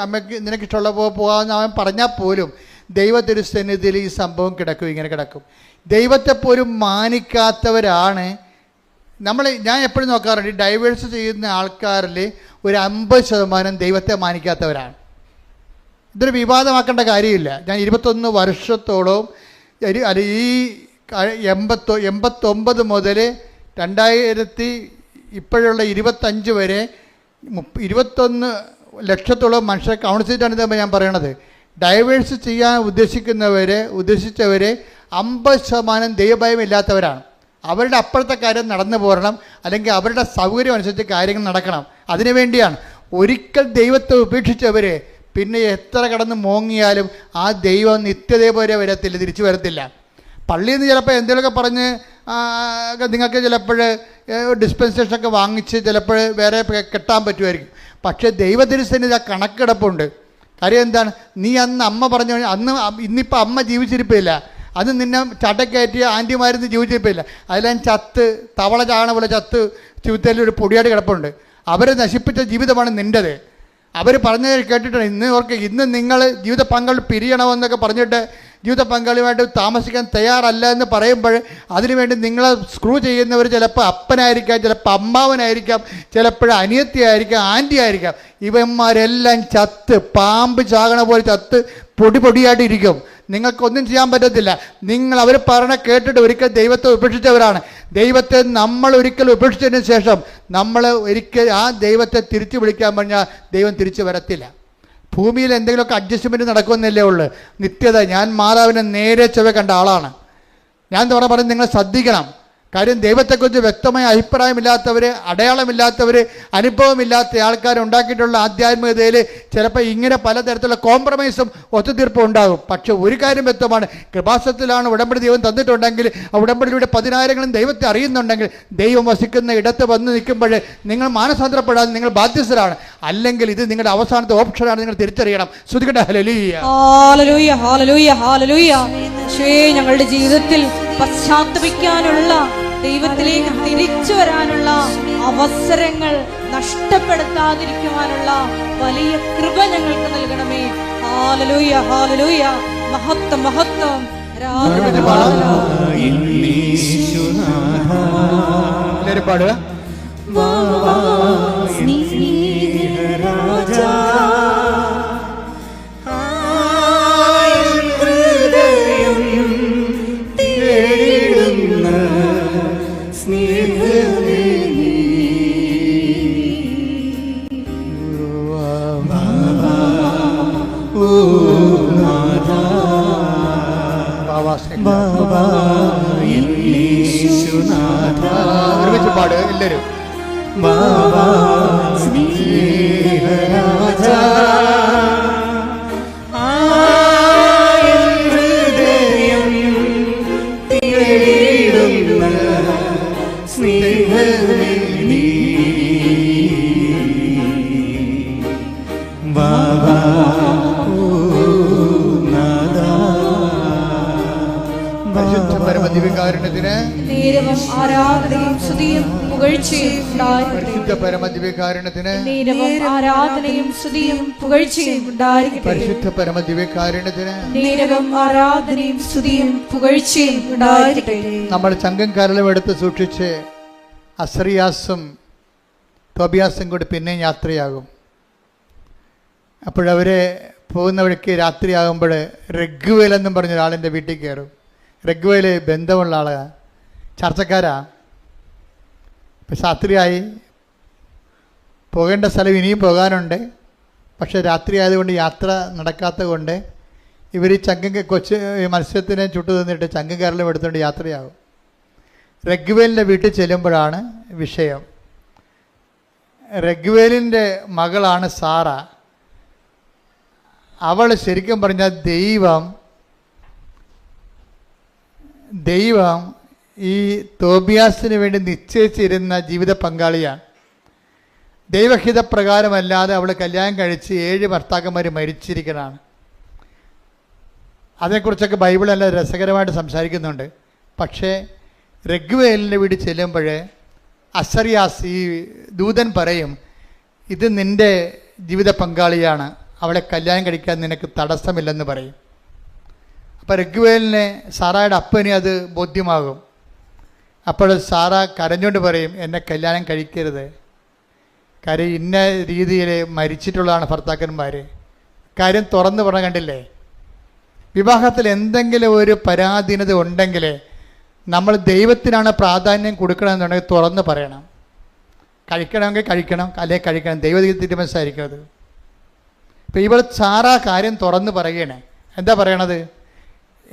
നിനക്കിഷ്ടമുള്ള പോകാമെന്ന് അവൻ പറഞ്ഞാൽ പോലും ദൈവത്തിരുസന്നിധിയിൽ ഈ സംഭവം ഇങ്ങനെ കിടക്കും. ദൈവത്തെപ്പോലും മാനിക്കാത്തവരാണ് ഞാൻ എപ്പോഴും നോക്കാറുണ്ട്, ഈ ഡൈവേഴ്സ് ചെയ്യുന്ന ആൾക്കാരിൽ ഒരു 50% ദൈവത്തെ മാനിക്കാത്തവരാണ്. ഇതൊരു വിവാദമാക്കേണ്ട കാര്യമില്ല. ഞാൻ 21 വർഷത്തോളം ഈ 89 മുതൽ 2000 ഇപ്പോഴുള്ള 25 വരെ 21 ലക്ഷത്തോളം മനുഷ്യരെ കൗൺസിൽ ചെയ്തിട്ടാണ് ഞാൻ പറയണത്. ഡൈവേഴ്സ് ചെയ്യാൻ ഉദ്ദേശിച്ചവരെ 50% ദൈവഭയം ഇല്ലാത്തവരാണ്. അവരുടെ അപ്പുറത്തെ കാര്യം നടന്നു പോരണം, അല്ലെങ്കിൽ അവരുടെ സൗകര്യം അനുസരിച്ച് കാര്യങ്ങൾ നടക്കണം. അതിനു വേണ്ടിയാണ്. ഒരിക്കൽ ദൈവത്തെ ഉപേക്ഷിച്ചവർ പിന്നെ എത്ര കടന്ന് മോങ്ങിയാലും ആ ദൈവം നിത്യതയെ വരത്തില്ല, തിരിച്ചു വരത്തില്ല. പള്ളിയിൽ നിന്ന് ചിലപ്പോൾ എന്തെങ്കിലുമൊക്കെ പറഞ്ഞ് നിങ്ങൾക്ക് ചിലപ്പോൾ ഡിസ്പെൻസേഷനൊക്കെ വാങ്ങിച്ച് ചിലപ്പോൾ വേറെ കെട്ടാൻ പറ്റുമായിരിക്കും. പക്ഷേ ദൈവത്തിരുസന്നിധി ആ കണക്കെടുപ്പുണ്ട്. കാര്യം എന്താണ്? നീ അന്ന് അമ്മ പറഞ്ഞു, ഇന്നിപ്പോൾ അമ്മ ജീവിച്ചിരിപ്പില്ല, അത് നിന്നെ ചട്ടക്കയറ്റിയ ആൻറ്റിമാരിന്ന് ജീവിച്ചിരിപ്പില്ല, അതിലെല്ലാം ചത്ത് തവള ചാണ പോലെ ചത്ത് ജീവിതത്തിൽ ഒരു പൊടിയാട് കിടപ്പുണ്ട്. അവരെ നശിപ്പിച്ച ജീവിതമാണ് നിൻ്റെത്. അവർ പറഞ്ഞത് കേട്ടിട്ടുണ്ട്. ഇന്ന് നിങ്ങൾ ജീവിത പങ്കാളി പിരിയണമെന്നൊക്കെ പറഞ്ഞിട്ട് ജീവിത പങ്കാളിയുമായിട്ട് താമസിക്കാൻ തയ്യാറല്ല എന്ന് പറയുമ്പോൾ അതിനുവേണ്ടി നിങ്ങളെ സ്ക്രൂ ചെയ്യുന്നവർ ചിലപ്പോൾ അപ്പനായിരിക്കാം, ചിലപ്പോൾ അമ്മാവനായിരിക്കാം, ചിലപ്പോൾ അനിയത്തിയായിരിക്കാം, ആൻറ്റി ആയിരിക്കാം. ഇവന്മാരെല്ലാം ചത്ത് പാമ്പ് ചാകണ പോലെ ചത്ത് പൊടിയായിട്ടിരിക്കും. നിങ്ങൾക്കൊന്നും ചെയ്യാൻ പറ്റത്തില്ല. അവർ പറഞ്ഞ കേട്ടിട്ട് ഒരിക്കൽ ദൈവത്തെ ഉപേക്ഷിച്ചവരാണ്. ദൈവത്തെ നമ്മൾ ഒരിക്കൽ ഉപേക്ഷിച്ചതിന് ശേഷം നമ്മൾ ഒരിക്കൽ ആ ദൈവത്തെ തിരിച്ചു വിളിക്കാൻ പറഞ്ഞാൽ ദൈവം തിരിച്ചു വരത്തില്ല. ഭൂമിയിൽ എന്തെങ്കിലുമൊക്കെ അഡ്ജസ്റ്റ്മെൻറ്റ് നടക്കുമെന്നല്ലേ ഉള്ളൂ. നിത്യത. ഞാൻ മാതാവിനെ നേരെ ചൊവ്വെ കണ്ട ആളാണ്. ഞാൻ പറഞ്ഞ് നിങ്ങൾ ശ്രദ്ധിക്കണം. കാര്യം ദൈവത്തെക്കുറിച്ച് വ്യക്തമായ അഭിപ്രായമില്ലാത്തവർ, അടയാളമില്ലാത്തവർ, അനുഭവമില്ലാത്ത ആൾക്കാർ ഉണ്ടാക്കിയിട്ടുള്ള ആധ്യാത്മികതയിൽ ചിലപ്പോൾ ഇങ്ങനെ പലതരത്തിലുള്ള കോംപ്രമൈസും ഒത്തുതീർപ്പും ഉണ്ടാകും. പക്ഷെ ഒരു കാര്യം വ്യക്തമാണ്, കൃപാസനത്തിലാണ് ഉടമ്പടി ദൈവം തന്നിട്ടുണ്ടെങ്കിൽ ആ ഉടമ്പടിയിലൂടെ 10,000 ദൈവത്തെ അറിയുന്നുണ്ടെങ്കിൽ ദൈവം വസിക്കുന്ന ഇടത്ത് വന്ന് നിൽക്കുമ്പോൾ നിങ്ങൾ മാനസാന്തരപ്പെടാതെ നിങ്ങൾ ബാധ്യസ്ഥരാണ്. അല്ലെങ്കിൽ ഇത് നിങ്ങളുടെ അവസാനത്തെ ഓപ്ഷനാണ്, നിങ്ങൾ തിരിച്ചറിയണം. ശ്രുതികട്ടെ. ഹല്ലേലൂയ, ഹല്ലേലൂയ, ഹല്ലേലൂയ, ഹല്ലേലൂയ. ഞങ്ങളുടെ ജീവിതത്തിൽ പശ്ചാത്തപിക്കാനുള്ള, ദൈവത്തിലേക്ക് തിരിച്ചു വരാനുള്ള അവസരങ്ങൾ നഷ്ടപ്പെടുത്താതിരിക്കുവാനുള്ള വലിയ കൃപ ഞങ്ങൾക്ക് നൽകണമേ. ഹല്ലേലൂയ, ഹല്ലേലൂയ. മഹത്വം, മഹത്വം. പാടുക. ഒരുമിച്ച് പാടുക എല്ലാവരും. പരമദിവ്യകാരുണ്യത്തിന് നേരവും ആരാധനയും സ്തുതിയും പുകഴ്ചയും ഉണ്ടായിരിക്കട്ടെ. പരിശുദ്ധ പരമദിവ്യകാരുണ്യത്തിന് നേരവും ആരാധനയും സ്തുതിയും പുകഴ്ചയും ഉണ്ടായിരിക്കട്ടെ. പരിശുദ്ധ പരമദിവ്യകാരുണ്യത്തിന് നേരവും ആരാധനയും സ്തുതിയും പുകഴ്ചയും ഉണ്ടായിരിക്കട്ടെ. നമ്മൾ ചങ്കം കരളും എടുത്ത് സൂക്ഷിച്ച് അസ്രിയാസും തോബിയാസും കൂടി പിന്നെയും യാത്രയാകും. അപ്പോഴവരെ പോകുന്ന വഴിക്ക് രാത്രിയാകുമ്പോൾ റഗ്വേൽ എന്നും പറഞ്ഞ ഒരാളിൻ്റെ വീട്ടിൽ കയറും. റഗ്വേൽ ബന്ധമുള്ള ആളാണ്, ചർച്ചക്കാരാ. ഇപ്പം രാത്രിയായി, പോകേണ്ട സ്ഥലം ഇനിയും പോകാനുണ്ട്. പക്ഷേ രാത്രി ആയതുകൊണ്ട് യാത്ര നടക്കാത്തത് കൊണ്ട് ഇവർ മത്സ്യത്തിനെ ചുട്ടു തന്നിട്ട് ചങ്കം കരലും എടുത്തുകൊണ്ട് യാത്രയാകും. റഗ്വേലിൻ്റെ വീട്ടിൽ ചെല്ലുമ്പോഴാണ് വിഷയം. റഗ്വേലിൻ്റെ മകളാണ് സാറ. അവൾ ശരിക്കും പറഞ്ഞാൽ ദൈവം ഈ തോബിയാസിന് വേണ്ടി നിശ്ചയിച്ചിരുന്ന ജീവിത പങ്കാളിയാണ്. ദൈവഹിതപ്രകാരമല്ലാതെ അവൾ കല്യാണം കഴിച്ച് 7 ഭർത്താക്കന്മാർ മരിച്ചിരിക്കുന്നതാണ്. അതേക്കുറിച്ചൊക്കെ ബൈബിൾ നല്ല രസകരമായിട്ട് സംസാരിക്കുന്നുണ്ട്. പക്ഷേ രഘുവേലിൻ്റെ വീട് ചെല്ലുമ്പോൾ അസറിയാസ് ഈ ദൂതൻ പറയും, ഇത് നിൻ്റെ ജീവിത പങ്കാളിയാണ്, അവളെ കല്യാണം കഴിക്കാൻ നിനക്ക് തടസ്സമില്ലെന്ന് പറയും. അപ്പോൾ രഘുവേലിനെ സാറായുടെ അപ്പനെ അത് ബോധ്യമാകും. അപ്പോൾ സാറ കരഞ്ഞുകൊണ്ട് പറയും, എന്നെ കല്യാണം കഴിക്കരുത്, കാര്യം ഇന്ന രീതിയിൽ മരിച്ചിട്ടുള്ളതാണ് ഭർത്താക്കന്മാർ. കാര്യം തുറന്നു പറഞ്ഞ കണ്ടില്ലേ? വിവാഹത്തിൽ എന്തെങ്കിലും ഒരു പരാധീനത ഉണ്ടെങ്കിൽ നമ്മൾ ദൈവത്തിനാണ് പ്രാധാന്യം കൊടുക്കണമെന്നുണ്ടെങ്കിൽ തുറന്ന് പറയണം. കഴിക്കണമെങ്കിൽ കഴിക്കണം, അല്ലെങ്കിൽ കഴിക്കണം. ദൈവ തീരുമാനിച്ചായിരിക്കുന്നത്. ഇപ്പോൾ ഇവിടെ സാറ കാര്യം തുറന്ന് പറയുകയാണ്. എന്താ പറയണത്?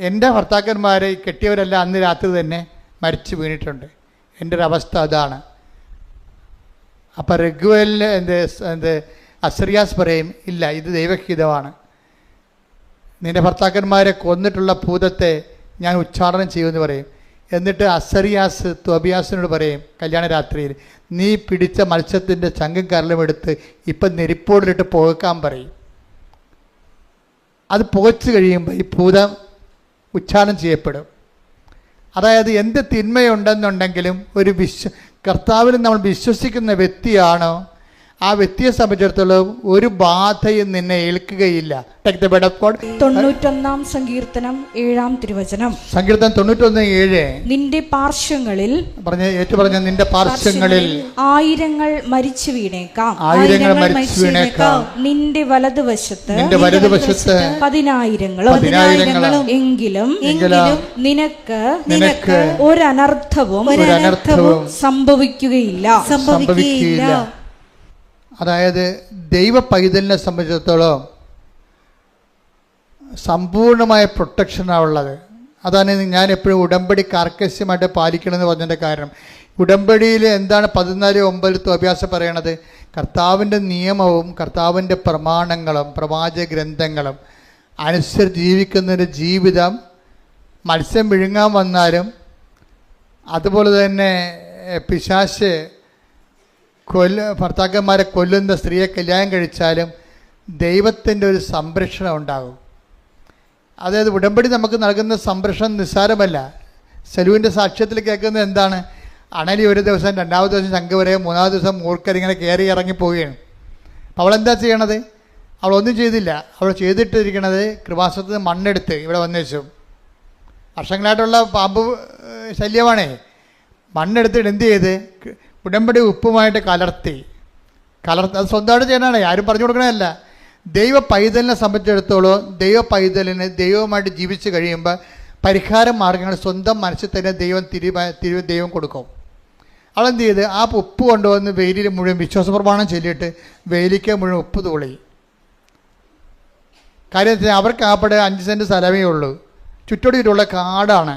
എൻ്റെ ഭർത്താക്കന്മാർ കെട്ടിയവരെല്ലാം അന്ന് രാത്രി തന്നെ മരിച്ചു വീണിട്ടുണ്ട്, എൻ്റെ ഒരു അവസ്ഥ അതാണ്. അപ്പം രഘുവേലിന് അസറിയാസ് പറയും, ഇല്ല, ഇത് ദൈവഹിതമാണ്. നിൻ്റെ ഭർത്താക്കന്മാരെ കൊന്നിട്ടുള്ള ഭൂതത്തെ ഞാൻ ഉച്ചാടനം ചെയ്യുമെന്ന് പറയും. എന്നിട്ട് അസറിയാസ് തോബിയാസിനോട് പറയും കല്യാണ രാത്രിയിൽ, നീ പിടിച്ച മത്സ്യത്തിൻ്റെ ചങ്കും കരലും എടുത്ത് ഇപ്പം നെരിപ്പോടിലിട്ട് പുകക്കാൻ പറയും. അത് പുകച്ച് കഴിയുമ്പോൾ ഈ ഭൂതം ഉച്ചാരണം ചെയ്യപ്പെടും. അതായത് എന്ത് തിന്മയുണ്ടെന്നുണ്ടെങ്കിലും ഒരു കർത്താവിൽ നമ്മൾ വിശ്വസിക്കുന്ന വ്യക്തിയാണോ, ആ വ്യക്തിയെ സംബന്ധിച്ചിടത്തോളം ഒരു ബാധയും നിന്നെ ഏൽക്കുകയില്ല. 91 സങ്കീർത്തനം 7-ാം തിരുവചനം. സങ്കീർത്തനം 91:7. നിന്റെ പാർശ്വങ്ങളിൽ പറഞ്ഞ നിന്റെ പാർശ്വങ്ങളിൽ ആയിരങ്ങൾ മരിച്ചു വീണേക്കാം, നിന്റെ വലതുവശത്ത് 10,000 എങ്കിലും നിനക്ക് ഒരനർത്ഥവും സംഭവിക്കുകയില്ല. അതായത് ദൈവ പൈതലിനെ സംബന്ധിച്ചിടത്തോളം സമ്പൂർണമായ പ്രൊട്ടക്ഷനാണ് ഉള്ളത്. അതാണ് ഞാൻ എപ്പോഴും ഉടമ്പടി കാർക്കശ്യമായിട്ട് പാലിക്കണമെന്ന് പറഞ്ഞതിൻ്റെ കാരണം. ഉടമ്പടിയിൽ എന്താണ് 14:9 തോബിയാസ് പറയണത്? കർത്താവിൻ്റെ നിയമവും കർത്താവിൻ്റെ പ്രമാണങ്ങളും പ്രവാചക ഗ്രന്ഥങ്ങളും അനുസരിച്ച് ജീവിക്കുന്നൊരു ജീവിതം മത്സ്യം വിഴുങ്ങാൻ വന്നാലും, അതുപോലെ തന്നെ പിശാച് ഭർത്താക്കന്മാരെ കൊല്ലുന്ന സ്ത്രീയെ കല്യാണം കഴിച്ചാലും ദൈവത്തിൻ്റെ ഒരു സംരക്ഷണം ഉണ്ടാകും. അതായത് ഉടമ്പടി നമുക്ക് നൽകുന്ന സംരക്ഷണം നിസ്സാരമല്ല. സെലുവിൻ്റെ സാക്ഷ്യത്തിൽ കേൾക്കുന്നത് എന്താണ്? അണലി ഒരു ദിവസം, 2ാമത്തെ ദിവസം ശംഖ് വരെ, 3ാമത്തെ ദിവസം മൂർക്കരിങ്ങനെ കയറി ഇറങ്ങി പോവുകയാണ്. അപ്പോൾ അവളെന്താ ചെയ്യണത്? അവളൊന്നും ചെയ്തില്ല. അവൾ ചെയ്തിട്ടിരിക്കണത് കൃപാസനത്തിൽ മണ്ണെടുത്ത് ഇവിടെ വന്നു വെച്ചു. വർഷങ്ങളായിട്ടുള്ള പാമ്പ് ശല്യമാണേ. മണ്ണെടുത്തിട്ട് എന്ത് ചെയ്ത് ഉടമ്പടി ഉപ്പുമായിട്ട് കലർത്തി അത് സ്വന്തമായിട്ട് ചെയ്യണതാണ്, ആരും പറഞ്ഞു കൊടുക്കണതല്ല. ദൈവ പൈതലിനെ സംബന്ധിച്ചിടത്തോളം ദൈവ പൈതലിന് ദൈവവുമായിട്ട് ജീവിച്ച് കഴിയുമ്പോൾ പരിഹാര മാർഗങ്ങൾ സ്വന്തം മനസ്സിൽ തന്നെ ദൈവം കൊടുക്കും. അവളെന്ത് ചെയ്ത് ആ ഉപ്പ് കൊണ്ടുവന്ന് വെയിലിൽ മുഴുവൻ വിശ്വാസപ്രമാണം ചൊല്ലിയിട്ട് വെയിലിക്ക് മുഴുവൻ ഉപ്പ് തൂളി. കാര്യം അവർക്ക് ആപ്പടെ 5 സെൻറ്റ് സ്ഥലമേ ഉള്ളൂ, ചുറ്റോടിയിട്ടുള്ള കാടാണ്.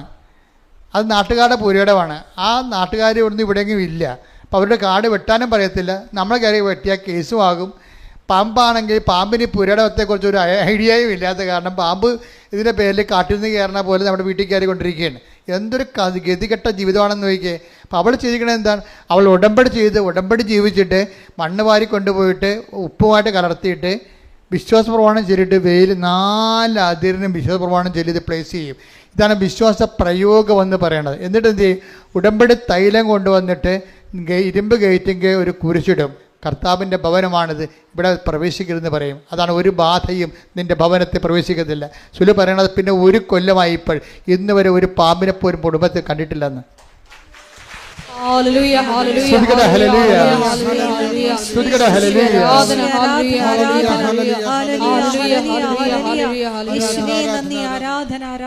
അത് നാട്ടുകാരുടെ പുരയിടമാണ്. ആ നാട്ടുകാർ ഇവിടുന്ന് ഇവിടെയെങ്കിലും ഇല്ല. അപ്പോൾ അവരുടെ കാട് വെട്ടാനും പറയത്തില്ല. നമ്മളെ കയറി വെട്ടിയാൽ കേസും ആകും. പാമ്പാണെങ്കിൽ പാമ്പിന് പുരയിടത്തെക്കുറിച്ച് ഒരു ഐഡിയയും ഇല്ലാത്ത കാരണം പാമ്പ് ഇതിൻ്റെ പേരിൽ കാട്ടിൽ നിന്ന് കയറണ പോലെ നമ്മുടെ വീട്ടിൽ കയറിക്കൊണ്ടിരിക്കുകയാണ്. എന്തൊരു ഗതികെട്ട ജീവിതമാണെന്ന് നോക്കിയേ. അപ്പോൾ അവൾ ചെയ്തിരിക്കണത് എന്താണ്? അവൾ ഉടമ്പടി ജീവിച്ചിട്ട് മണ്ണ് വാരി കൊണ്ടുപോയിട്ട് ഉപ്പുമായിട്ട് കലർത്തിയിട്ട് വിശ്വാസപ്രമാണം ചൊല്ലിയിട്ട് വെയിൽ 4 അതിരിനും വിശ്വാസപ്രമാണം ചൊല്ലി ഇത് പ്ലേസ് ചെയ്യും. ഇതാണ് വിശ്വാസ പ്രയോഗം എന്ന് പറയണത്. എന്നിട്ട് എന്ത് ചെയ്യും? ഉടമ്പടി തൈലം കൊണ്ടുവന്നിട്ട് ഇരുമ്പ് ഗേറ്റിൻ്റെ ഒരു കുരിശിടും. കർത്താവിൻ്റെ ഭവനമാണിത്, ഇവിടെ പ്രവേശിക്കരുതെന്ന് പറയും. അതാണ് ഒരു ബാധയും നിൻ്റെ ഭവനത്തിൽ പ്രവേശിക്കത്തില്ല. സുലു പറയണത് പിന്നെ 1 കൊല്ലമായി ഇപ്പോൾ ഇന്ന് വരെ ഒരു പാമ്പിനെ പോലും കുടുംബത്തിൽ കണ്ടിട്ടില്ലെന്ന്.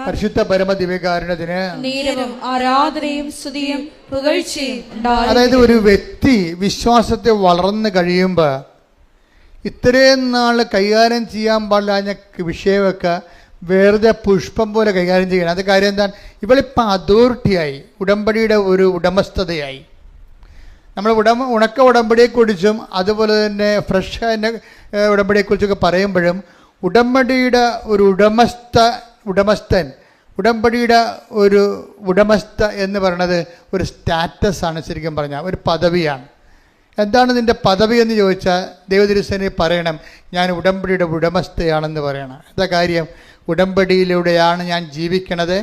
പരിശുദ്ധ പരമദിവ്യകാരുണ്യത്തിന് ആരാധനയും സ്തുതിയും പുകഴ്ചയും. അതായത് ഒരു വ്യക്തി വിശ്വാസത്തെ വളർന്നു കഴിയുമ്പോൾ ഇത്രയും നാൾ കൈകാര്യം ചെയ്യാൻ പാടില്ല വിഷയമൊക്കെ വെറുതെ പുഷ്പം പോലെ കൈകാര്യം ചെയ്യണം. അത് കാര്യം എന്താണ്? ഇവളിപ്പോൾ അതോറിറ്റിയായി, ഉടമ്പടിയുടെ ഒരു ഉടമസ്ഥതയായി. നമ്മൾ ഉണക്ക ഉടമ്പടിയെക്കുറിച്ചും അതുപോലെ തന്നെ ഫ്രഷ് ഉടമ്പടിയെക്കുറിച്ചൊക്കെ പറയുമ്പോഴും ഉടമ്പടിയുടെ ഒരു ഉടമസ്ഥൻ ഉടമ്പടിയുടെ ഒരു ഉടമസ്ഥ എന്ന് പറയുന്നത് ഒരു സ്റ്റാറ്റസാണ്, ശരിക്കും പറഞ്ഞാൽ ഒരു പദവിയാണ്. എന്താണ് നിൻ്റെ പദവി എന്ന് ചോദിച്ചാൽ ദൈവതിരുസേനെ പറയണം, ഞാൻ ഉടമ്പടിയുടെ ഉടമസ്ഥയാണെന്ന് പറയണം. എന്താ കാര്യം? ഉടമ്പടിയിലൂടെയാണ് ഞാൻ ജീവിക്കണത്.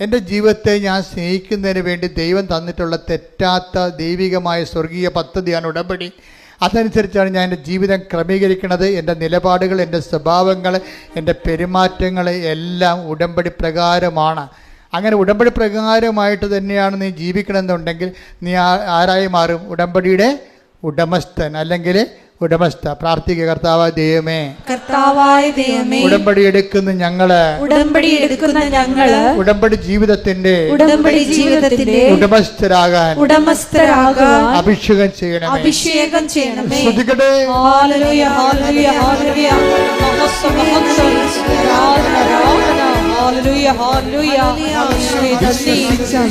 എൻ്റെ ജീവിതത്തെ ഞാൻ സ്നേഹിക്കുന്നതിന് വേണ്ടി ദൈവം തന്നിട്ടുള്ള തെറ്റാത്ത ദൈവികമായ സ്വർഗീയ പദ്ധതിയാണ് ഉടമ്പടി. അതനുസരിച്ചാണ് ഞാൻ എൻ്റെ ജീവിതം ക്രമീകരിക്കുന്നത്. എൻ്റെ നിലപാടുകൾ, എൻ്റെ സ്വഭാവങ്ങൾ, എൻ്റെ പെരുമാറ്റങ്ങൾ എല്ലാം ഉടമ്പടി പ്രകാരമാണ്. അങ്ങനെ ഉടമ്പടി പ്രകാരമായിട്ട് തന്നെയാണ് നീ ജീവിക്കണമെന്നുണ്ടെങ്കിൽ നീ ആരായി മാറും? ഉടമ്പടിയുടെ ഉടമസ്ഥൻ അല്ലെങ്കിൽ ഉടമസ്ഥ. പ്രാർത്ഥിക്കുക, കർത്താവായ ദൈവമേ, കർത്താവായ ദൈവമേ, ഉടമ്പടി എടുക്കുന്ന ഞങ്ങള് ഉടമ്പടി ജീവിതത്തിന്റെ ഉടമസ്ഥരാകാൻ അഭിഷേകം ചെയ്യണമേ. ശ്രദ്ധിക്കട്ടെ. ഹല്ലേലൂയ, ഹല്ലേലൂയ, ഹല്ലേലൂയ. ഹല്ലേലൂയ, ഹല്ലേലൂയ.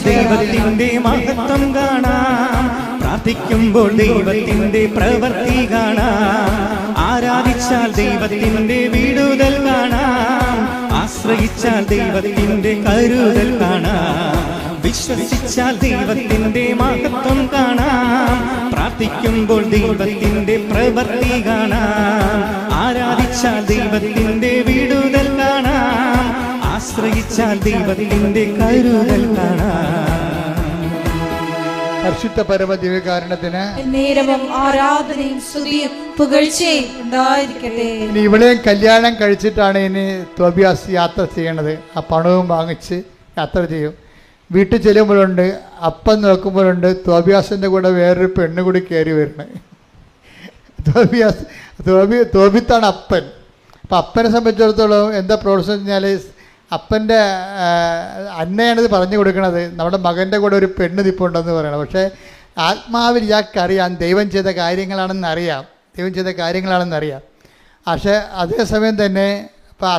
ദൈവത്തിന്റെ മഹത്വം കാണാം, പ്രാർത്ഥിക്കുമ്പോൾ ദൈവത്തിന്റെ പ്രവൃത്തി കാണാം, ആരാധിച്ചാൽ ദൈവത്തിന്റെ വിടുതൽ കാണാം, ആശ്രയിച്ചാൽ ദൈവത്തിന്റെ കരുതൽ കാണാം, വിശ്വസിച്ചാൽ ദൈവത്തിന്റെ മഹത്വം കാണാം, പ്രാർത്ഥിക്കുമ്പോൾ ദൈവത്തിന്റെ പ്രവൃത്തി കാണാം, ആരാധിച്ചാൽ ദൈവത്തിന്റെ വിടുതൽ കാണാം, ആശ്രയിച്ചാൽ ദൈവത്തിന്റെ കരുതൽ കാണാം. പരിശുദ്ധ പരമദിവ്യകാരണത്തിന് നേരവും ആരാധനയും സ്തുതിയും പുകഴ്ചയും ഉണ്ടായിരിക്കട്ടെ. ഇനി ഇവിടെയും കല്യാണം കഴിച്ചിട്ടാണ് ഇനി തോബിയാസ് യാത്ര ചെയ്യണത്. ആ പണവും വാങ്ങിച്ച് യാത്ര ചെയ്യും. വീട്ടിൽ ചെല്ലുമ്പോഴുണ്ട്, അപ്പം നോക്കുമ്പോഴുണ്ട് തോബിയാസിൻ്റെ കൂടെ വേറൊരു പെണ്ണ് കൂടി കയറി വരുന്നത്. തോബിത്താണ് അപ്പൻ. അപ്പം അപ്പനെ സംബന്ധിച്ചിടത്തോളം എന്താ പ്രോത്സാഹനം വെച്ചാൽ, അപ്പൻ്റെ അന്നയാണിത് പറഞ്ഞു കൊടുക്കണത്, നമ്മുടെ മകൻ്റെ കൂടെ ഒരു പെണ്ണ് നിൽപ്പുണ്ടെന്ന് പറയണം. പക്ഷേ ആത്മാവിൽ ഇയാൾക്കറിയാം ദൈവം ചെയ്ത കാര്യങ്ങളാണെന്നറിയാം, പക്ഷേ അതേസമയം തന്നെ ഇപ്പോൾ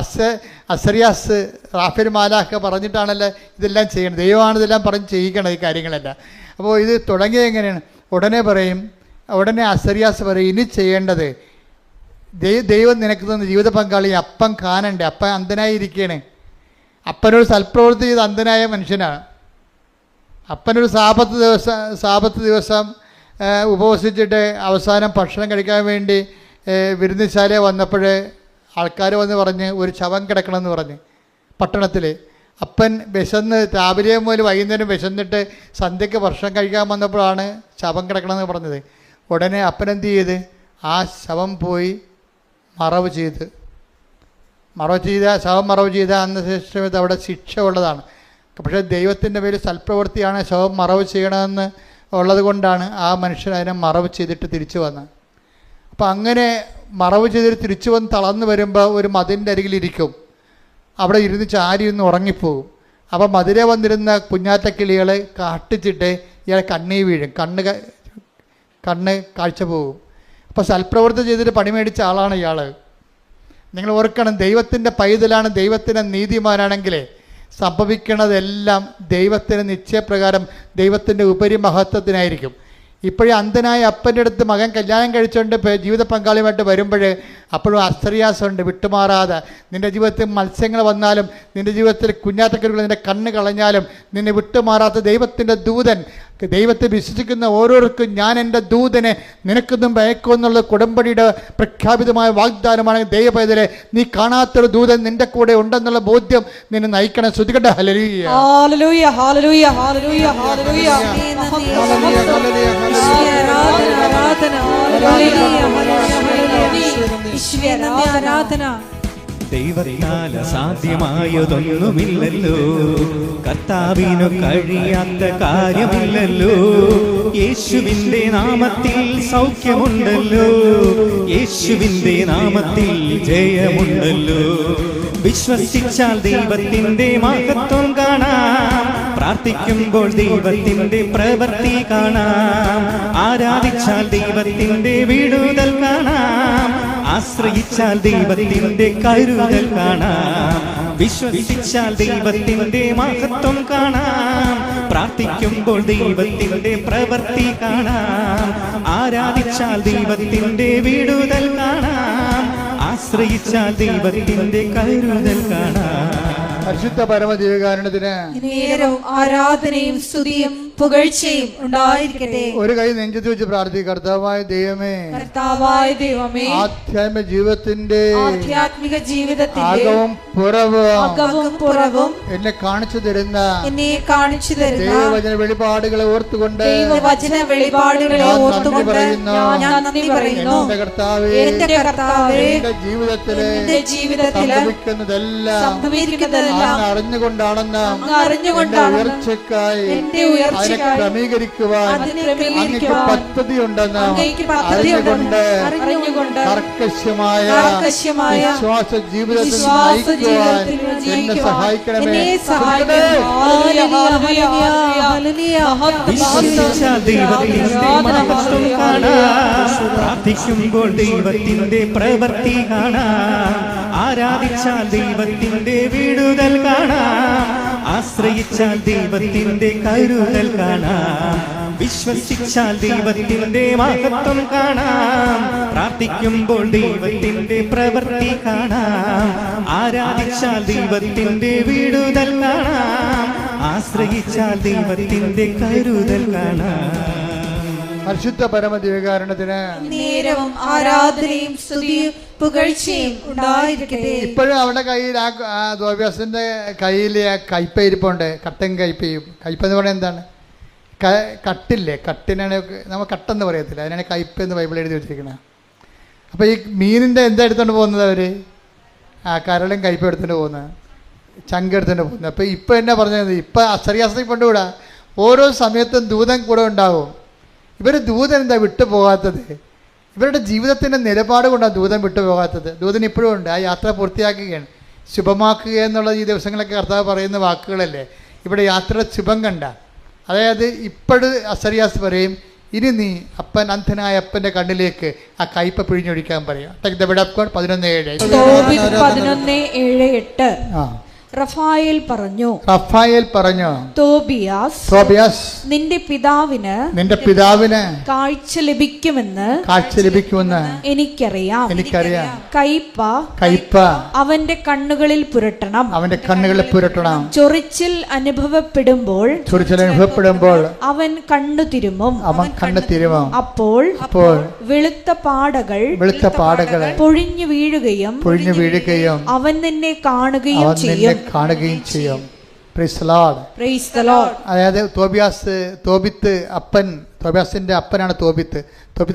അസറിയാസ് റാഫേൽ മാലാഖ പറഞ്ഞിട്ടാണല്ലോ ഇതെല്ലാം ചെയ്യണം. ദൈവമാണ് ഇതെല്ലാം പറഞ്ഞ് ചെയ്യിക്കണം ഈ കാര്യങ്ങളെല്ലാം. അപ്പോൾ ഇത് തുടങ്ങിയത് എങ്ങനെയാണ്? ഉടനെ അസറിയാസ് പറയും, ഇനി ചെയ്യേണ്ടത് ദൈവം നിനക്ക് തന്ന ജീവിത പങ്കാളി അപ്പം കാണണ്ടേ, അപ്പം അന്ധനായിരിക്കുകയാണ്. അപ്പനൊരു സൽപ്രവൃത്തി ചെയ്ത് അന്ധനായ മനുഷ്യനാണ്. അപ്പനൊരു സാപത്ത് ദിവസം ഉപവസിച്ചിട്ട് അവസാനം ഭക്ഷണം കഴിക്കാൻ വേണ്ടി വിരുന്നുശാല വന്നപ്പോൾ ആൾക്കാർ വന്ന് പറഞ്ഞ് ഒരു ശവം കിടക്കണമെന്ന് പറഞ്ഞ് പട്ടണത്തിൽ. അപ്പൻ വിശന്ന് രാവിലെ മുതൽ വൈകുന്നേരം വിശന്നിട്ട് സന്ധ്യയ്ക്ക് ഭക്ഷണം കഴിക്കാൻ വന്നപ്പോഴാണ് ശവം കിടക്കണമെന്ന് പറഞ്ഞത്. ഉടനെ അപ്പൻ എന്ത് ചെയ്ത് ആ ശവം പോയി മറവ് ചെയ്ത് ശവം മറവ് ചെയ്ത അന്ന് ശേഷം അവിടെ ശിക്ഷ ഉള്ളതാണ്. പക്ഷേ ദൈവത്തിൻ്റെ പേരിൽ സൽപ്രവൃത്തിയാണ് ശവം മറവ് ചെയ്യണമെന്ന് ഉള്ളത് കൊണ്ടാണ് ആ മനുഷ്യൻ അതിനെ മറവ് ചെയ്തിട്ട് തിരിച്ചു വന്നത്. അപ്പം അങ്ങനെ മറവ് ചെയ്തിട്ട് തിരിച്ചു വന്ന് തളർന്നു വരുമ്പോൾ ഒരു മതിലിൻ്റെ അരികിലിരിക്കും. അവിടെ ഇരുന്ന് ചാരി ഒന്ന് ഉറങ്ങിപ്പോകും. അപ്പം മതിരെ വന്നിരുന്ന കുഞ്ഞാറ്റക്കിളികൾ കാട്ടിച്ചിട്ട് ഇയാൾ കണ്ണീ വീഴും, കണ്ണ് കാഴ്ച പോകും. അപ്പോൾ സൽപ്രവൃത്തി ചെയ്തിട്ട് പണി മേടിച്ച ആളാണ് ഇയാൾ. നിങ്ങൾ ഓർക്കണം, ദൈവത്തിൻ്റെ പൈതലാണ്, ദൈവത്തിൻ്റെ നീതിമാനാണെങ്കിൽ സംഭവിക്കുന്നതെല്ലാം ദൈവത്തിന് നിശ്ചയപ്രകാരം ദൈവത്തിൻ്റെ ഉപരി മഹത്വത്തിനായിരിക്കും. ഇപ്പോഴും അന്ധനായ അപ്പൻ്റെ അടുത്ത് മകൻ കല്യാണം കഴിച്ചുകൊണ്ട് ജീവിത പങ്കാളിയുമായിട്ട് വരുമ്പോൾ അപ്പോഴും അസ്ത്രീയാസമുണ്ട്, വിട്ടുമാറാതെ. നിൻ്റെ ജീവിതത്തിൽ മത്സ്യങ്ങൾ വന്നാലും, നിൻ്റെ ജീവിതത്തിൽ കുഞ്ഞാറ്റക്കരുകൾ നിൻ്റെ കണ്ണ് കളഞ്ഞാലും നിന്നെ വിട്ടുമാറാത്ത ദൈവത്തിൻ്റെ ദൂതൻ, ദൈവത്തെ വിശ്വസിക്കുന്ന ഓരോരുത്തർക്കും ഞാൻ എൻ്റെ ദൂതനെ നിനക്കൊന്നും ഭയക്കുമെന്നുള്ള ഉടമ്പടിയുടെ പ്രഖ്യാപിതമായ വാഗ്ദാനമാണ്. ദൈവപൈതലെ, നീ കാണാത്തൊരു ദൂതൻ നിൻ്റെ കൂടെ ഉണ്ടെന്നുള്ള ബോധ്യം നിന്നെ നയിക്കണം. ശ്രുതികട്ടെ. ഹല്ലേലൂയ, ഹല്ലേലൂയ, ഹല്ലേലൂയ, ഹല്ലേലൂയ, ഹല്ലേലൂയ, ദൈവത്താൽ അസാധ്യമായതൊന്നുമില്ലല്ലോ, കർത്താവിനു കഴിയാത്ത കാര്യമില്ലല്ലോ. യേശുവിൻ്റെ നാമത്തിൽ സൗഖ്യമുണ്ടല്ലോ, യേശുവിൻ്റെ നാമത്തിൽ ജയമുണ്ടല്ലോ. വിശ്വസിച്ചാൽ ദൈവത്തിൻ്റെ മഹത്വം കാണാം, പ്രാർത്ഥിക്കുമ്പോൾ ദൈവത്തിൻ്റെ പ്രവൃത്തി കാണാം, ആരാധിച്ചാൽ ദൈവത്തിൻ്റെ വിടുതൽ കാണാം, ആശ്രയിച്ചാൽ ദൈവത്തിൻ്റെ കരുതൽ കാണാം, വിശ്വസിച്ചാൽ ദൈവത്തിൻ്റെ മഹത്വം കാണാം, പ്രാർത്ഥിക്കുമ്പോൾ ദൈവത്തിൻ്റെ പ്രവൃത്തി കാണാം, ആരാധിച്ചാൽ ദൈവത്തിൻ്റെ വിടുതൽ കാണാം, ആശ്രയിച്ചാൽ ദൈവത്തിൻ്റെ കരുതൽ കാണാം. പരിശുദ്ധ പരമദിവ്യകാരുണ്യത്തിന് നേരവും ആരാധനയും സ്തുതിയും പുകഴ്ചയും ഉണ്ടായിരിക്കട്ടെ. ഒരു കൈ നെഞ്ചത്ത് വെച്ച് പ്രാർത്ഥിക്കുക. കർത്താവായ ദൈവമേ, കർത്താവായ ദൈവമേ, ആധ്യാത്മിക ജീവിതത്തിന്റെ ആധ്യാത്മിക ജീവിതത്തിന്റെ അകവും പുറവും എന്നെ കാണിച്ചു തരുന്ന ദൈവവചന വെളിപാടുകളെ ഓർത്തുകൊണ്ട് ഞാൻ നന്ദി പറയുന്നു. എന്റെ കർത്താവേ, എന്റെ ജീവിതത്തിലെ സംഭവിക്കുന്നതെല്ലാം അറിഞ്ഞുകൊണ്ടാണെന്ന് എന്റെ ഉയർച്ചയ്ക്കായി ക്രമീകരിക്കുവാൻ അങ്ങേക്ക് പദ്ധതിയുണ്ടെന്ന് അറിഞ്ഞുകൊണ്ട് കർക്കശമായ വിശ്വാസ ജീവിതത്തിൽ നയിക്കുവാൻ എന്നെ സഹായിക്കണമേ. പ്രാർത്ഥിക്കുമ്പോൾ ദൈവത്തിന്റെ പ്രവൃത്തി കാണാം, ആരാധിച്ചാൽ ദൈവത്തിന്റെ വിടുതൽ കാണാം, ആശ്രയിച്ചാൽ ദൈവത്തിന്റെ കരുതൽ കാണാം, വിശ്വസിച്ചാൽ ദൈവത്തിന്റെ മഹത്വം കാണാം. പ്രാർത്ഥിക്കുമ്പോൾ ദൈവത്തിന്റെ പ്രവൃത്തി കാണാം, ആരാധിച്ചാൽ ദൈവത്തിന്റെ വിടുതൽ കാണാം, ആശ്രയിച്ചാൽ ദൈവത്തിന്റെ കരുതൽ കാണാം. പരിശുദ്ധ പരമദിവ്യകാരുണ്യത്തിന് നേരവും ആരാധനയും സ്തുതിയും പുകഴ്ചയും ഉണ്ടായിരിക്കട്ടെ. ഇപ്പോഴും അവിടെ കയ്യിൽ ആ ദ്വൈവ്യാസന്റെ കയ്യിൽ ആ കയ്പ ഇരിപ്പുണ്ട്. കട്ടൻ കയ്പയും. കയ്പ എന്ന് പറയുന്നത് എന്താണ്? കട്ടില്ലേ, കട്ടിനാണ് നമ്മൾ കട്ടെന്ന് പറയത്തില്ല, അതിനാണ് കയ്പ എന്ന് ബൈബിൾ എഴുതി വെച്ചിരിക്കുന്നത്. അപ്പോൾ ഈ മീനിൻ്റെ എന്താ എടുത്തുകൊണ്ട് പോകുന്നത്? അവർ ആ കരളും കയ്പ എടുത്തുകൊണ്ട് പോകുന്നത്, ചങ്ക എടുത്തുകൊണ്ട് പോകുന്നത്. അപ്പോൾ ഇപ്പം എന്നാ പറഞ്ഞത്? ഇപ്പം അസറിയാസത്തിൽ കൊണ്ടുകൂടാ, ഓരോ സമയത്തും ദൂതൻ കൂടെ ഉണ്ടാവും. ഇവർ ദൂതൻ എന്താ വിട്ടു പോകാത്തത്? ഇവരുടെ ജീവിതത്തിൻ്റെ നിലപാട് കൊണ്ടാണ് ദൂതൻ വിട്ടു പോകാത്തത്. ദൂതൻ ഇപ്പോഴും ഉണ്ട്. ആ യാത്ര പൂർത്തിയാക്കുകയാണ്, ശുഭമാക്കുക എന്നുള്ള ഈ ദിവസങ്ങളൊക്കെ കർത്താവ് പറയുന്ന വാക്കുകളല്ലേ. ഇവിടെ യാത്ര ശുഭം കണ്ട, അതായത് ഇപ്പോഴും അസറിയാസ് പറയും, ഇനി നീ അപ്പൻ അന്ധനായ അപ്പൻ്റെ കണ്ണിലേക്ക് ആ കയ്പ പിഴിഞ്ഞൊഴിക്കാൻ പറയും. 11:7-8 റഫായേൽ പറഞ്ഞു, തോബിയാസ് നിന്റെ പിതാവിന് കാഴ്ച ലഭിക്കുമെന്ന് എനിക്കറിയാം. കയ്പ അവന്റെ കണ്ണുകളിൽ പുരട്ടണം. ചൊറിച്ചിൽ അനുഭവപ്പെടുമ്പോൾ അവൻ കണ്ണു തിരുമും. അപ്പോൾ വെളുത്ത പാടകൾ പൊഴിഞ്ഞു വീഴുകയും അവൻ നിന്നെ കാണുകയും ചെയ്യും. അതായത് തോബിയാസിന്റെ അപ്പനാണ് തോബിത്ത്.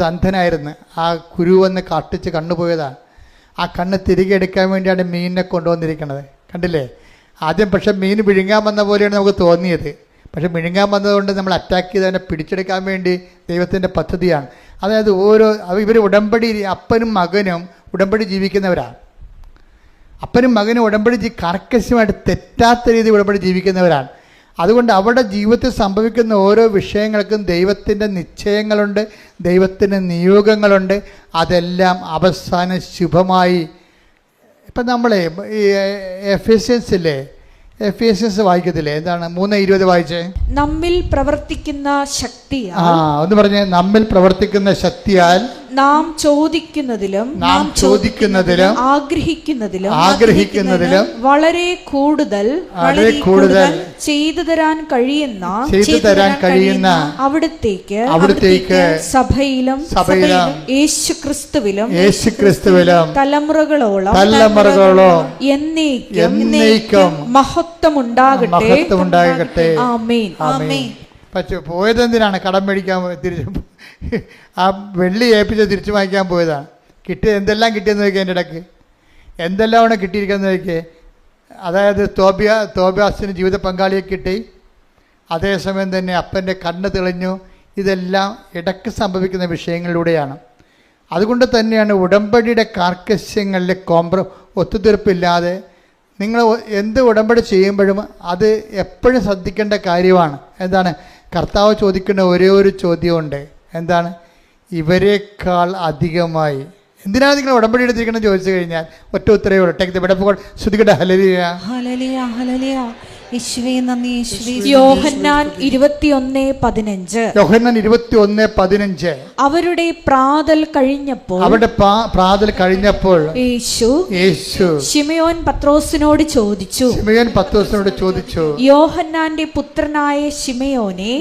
അന്ധനായിരുന്നു. ആ കുരുവെന്ന് കാട്ടിച്ച് കണ്ണുപോയതാണ്. ആ കണ്ണ് തിരികെ എടുക്കാൻ വേണ്ടിയാണ് മീനിനെ കൊണ്ടുവന്നിരിക്കുന്നത്. കണ്ടില്ലേ? ആദ്യം പക്ഷെ മീൻ വിഴുങ്ങാൻ വന്ന പോലെയാണ് നമുക്ക് തോന്നിയത്. പക്ഷെ വിഴുങ്ങാൻ വന്നതുകൊണ്ട് നമ്മൾ അറ്റാക്ക് ചെയ്ത് അതിനെ പിടിച്ചെടുക്കാൻ വേണ്ടി ദൈവത്തിൻ്റെ പദ്ധതിയാണ്. അതായത് ഇവർ ഉടമ്പടി, അപ്പനും മകനും ഉടമ്പടി ജീവിക്കുന്നവരാണ്. അപ്പനും മകനും ഉടമ്പടി കർക്കശമായിട്ട് തെറ്റാത്ത രീതിയിൽ ഉടമ്പടി ജീവിക്കുന്നവരാണ്. അതുകൊണ്ട് അവരുടെ ജീവിതത്തിൽ സംഭവിക്കുന്ന ഓരോ വിഷയങ്ങൾക്കും ദൈവത്തിൻ്റെ നിശ്ചയങ്ങളുണ്ട്, ദൈവത്തിൻ്റെ നിയോഗങ്ങളുണ്ട്. അതെല്ലാം അവസാനം ശുഭമായി. ഇപ്പം നമ്മളെ ഈ എഫേസ്യൻസ് വായിക്കത്തില്ലേ? എന്താണ് 3:20 വായിച്ചേ? നമ്മിൽ പ്രവർത്തിക്കുന്ന ശക്തിയാൽ. ഒന്ന് പറഞ്ഞേ. നമ്മിൽ പ്രവർത്തിക്കുന്ന ശക്തിയാൽ നാം ചോദിക്കുന്നതിലും ആഗ്രഹിക്കുന്നതിലും വളരെ കൂടുതൽ ചെയ്തു തരാൻ കഴിയുന്ന അവിടുത്തേക്ക് സഭയിലും യേശുക്രിസ്തുവിലും തലമുറകളോളം എന്നേക്കും മഹത്വമുണ്ടാകട്ടെ. ആമേൻ. പക്ഷെ പോയതെന്തിനാണ്? കടം മേടിക്കാൻ തിരിച്ചു, ആ വെള്ളി ഏൽപ്പിച്ച് തിരിച്ചു വാങ്ങിക്കാൻ പോയതാണ്. എന്തെല്ലാം കിട്ടിയെന്ന് നോക്കിയാൽ എൻ്റെ ഇടയ്ക്ക് എന്തെല്ലാമാണ് കിട്ടിയിരിക്കുന്നത് നോക്കിയേ. അതായത് തോബിയാസിന് ജീവിത പങ്കാളിയെ കിട്ടി, അതേസമയം തന്നെ അപ്പൻ്റെ കണ്ണ് തെളിഞ്ഞു. ഇതെല്ലാം ഇടയ്ക്ക് സംഭവിക്കുന്ന വിഷയങ്ങളിലൂടെയാണ്. അതുകൊണ്ട് തന്നെയാണ് ഉടമ്പടിയുടെ കാർക്കശ്യങ്ങളിൽ ഒത്തുതീർപ്പില്ലാതെ നിങ്ങൾ എന്ത് ഉടമ്പടി ചെയ്യുമ്പോഴും അത് എപ്പോഴും ശ്രദ്ധിക്കേണ്ട കാര്യമാണ്. എന്താണ്? കർത്താവ് ചോദിക്കുന്ന ഒരേ ഒരു ചോദ്യമുണ്ട്. എന്താണ്? ഇവരെക്കാൾ അധികമായി എന്തിനാണ് നിങ്ങൾ ഉടമ്പടി എടുത്തിരിക്കണം ചോദിച്ചു കഴിഞ്ഞാൽ ഒറ്റ ഉത്തരവേ ഉള്ളൂ. Take the bed of God. ശ്രുതികട ഹല്ലേലൂയ, ഹല്ലേലൂയ, ഹല്ലേലൂയ. യേശുവേ നന്ദി, യേശുവേ. യോഹന്നാൻ 21:15. യോഹന്നാൻ 21:15. അവരുടെ പ്രാതൽ കഴിഞ്ഞപ്പോൾ യേശു ശിമയോൻ പത്രോസിനോട് ചോദിച്ചു, യോഹന്നാന്റെ പുത്രനായ ശിമയോനെ,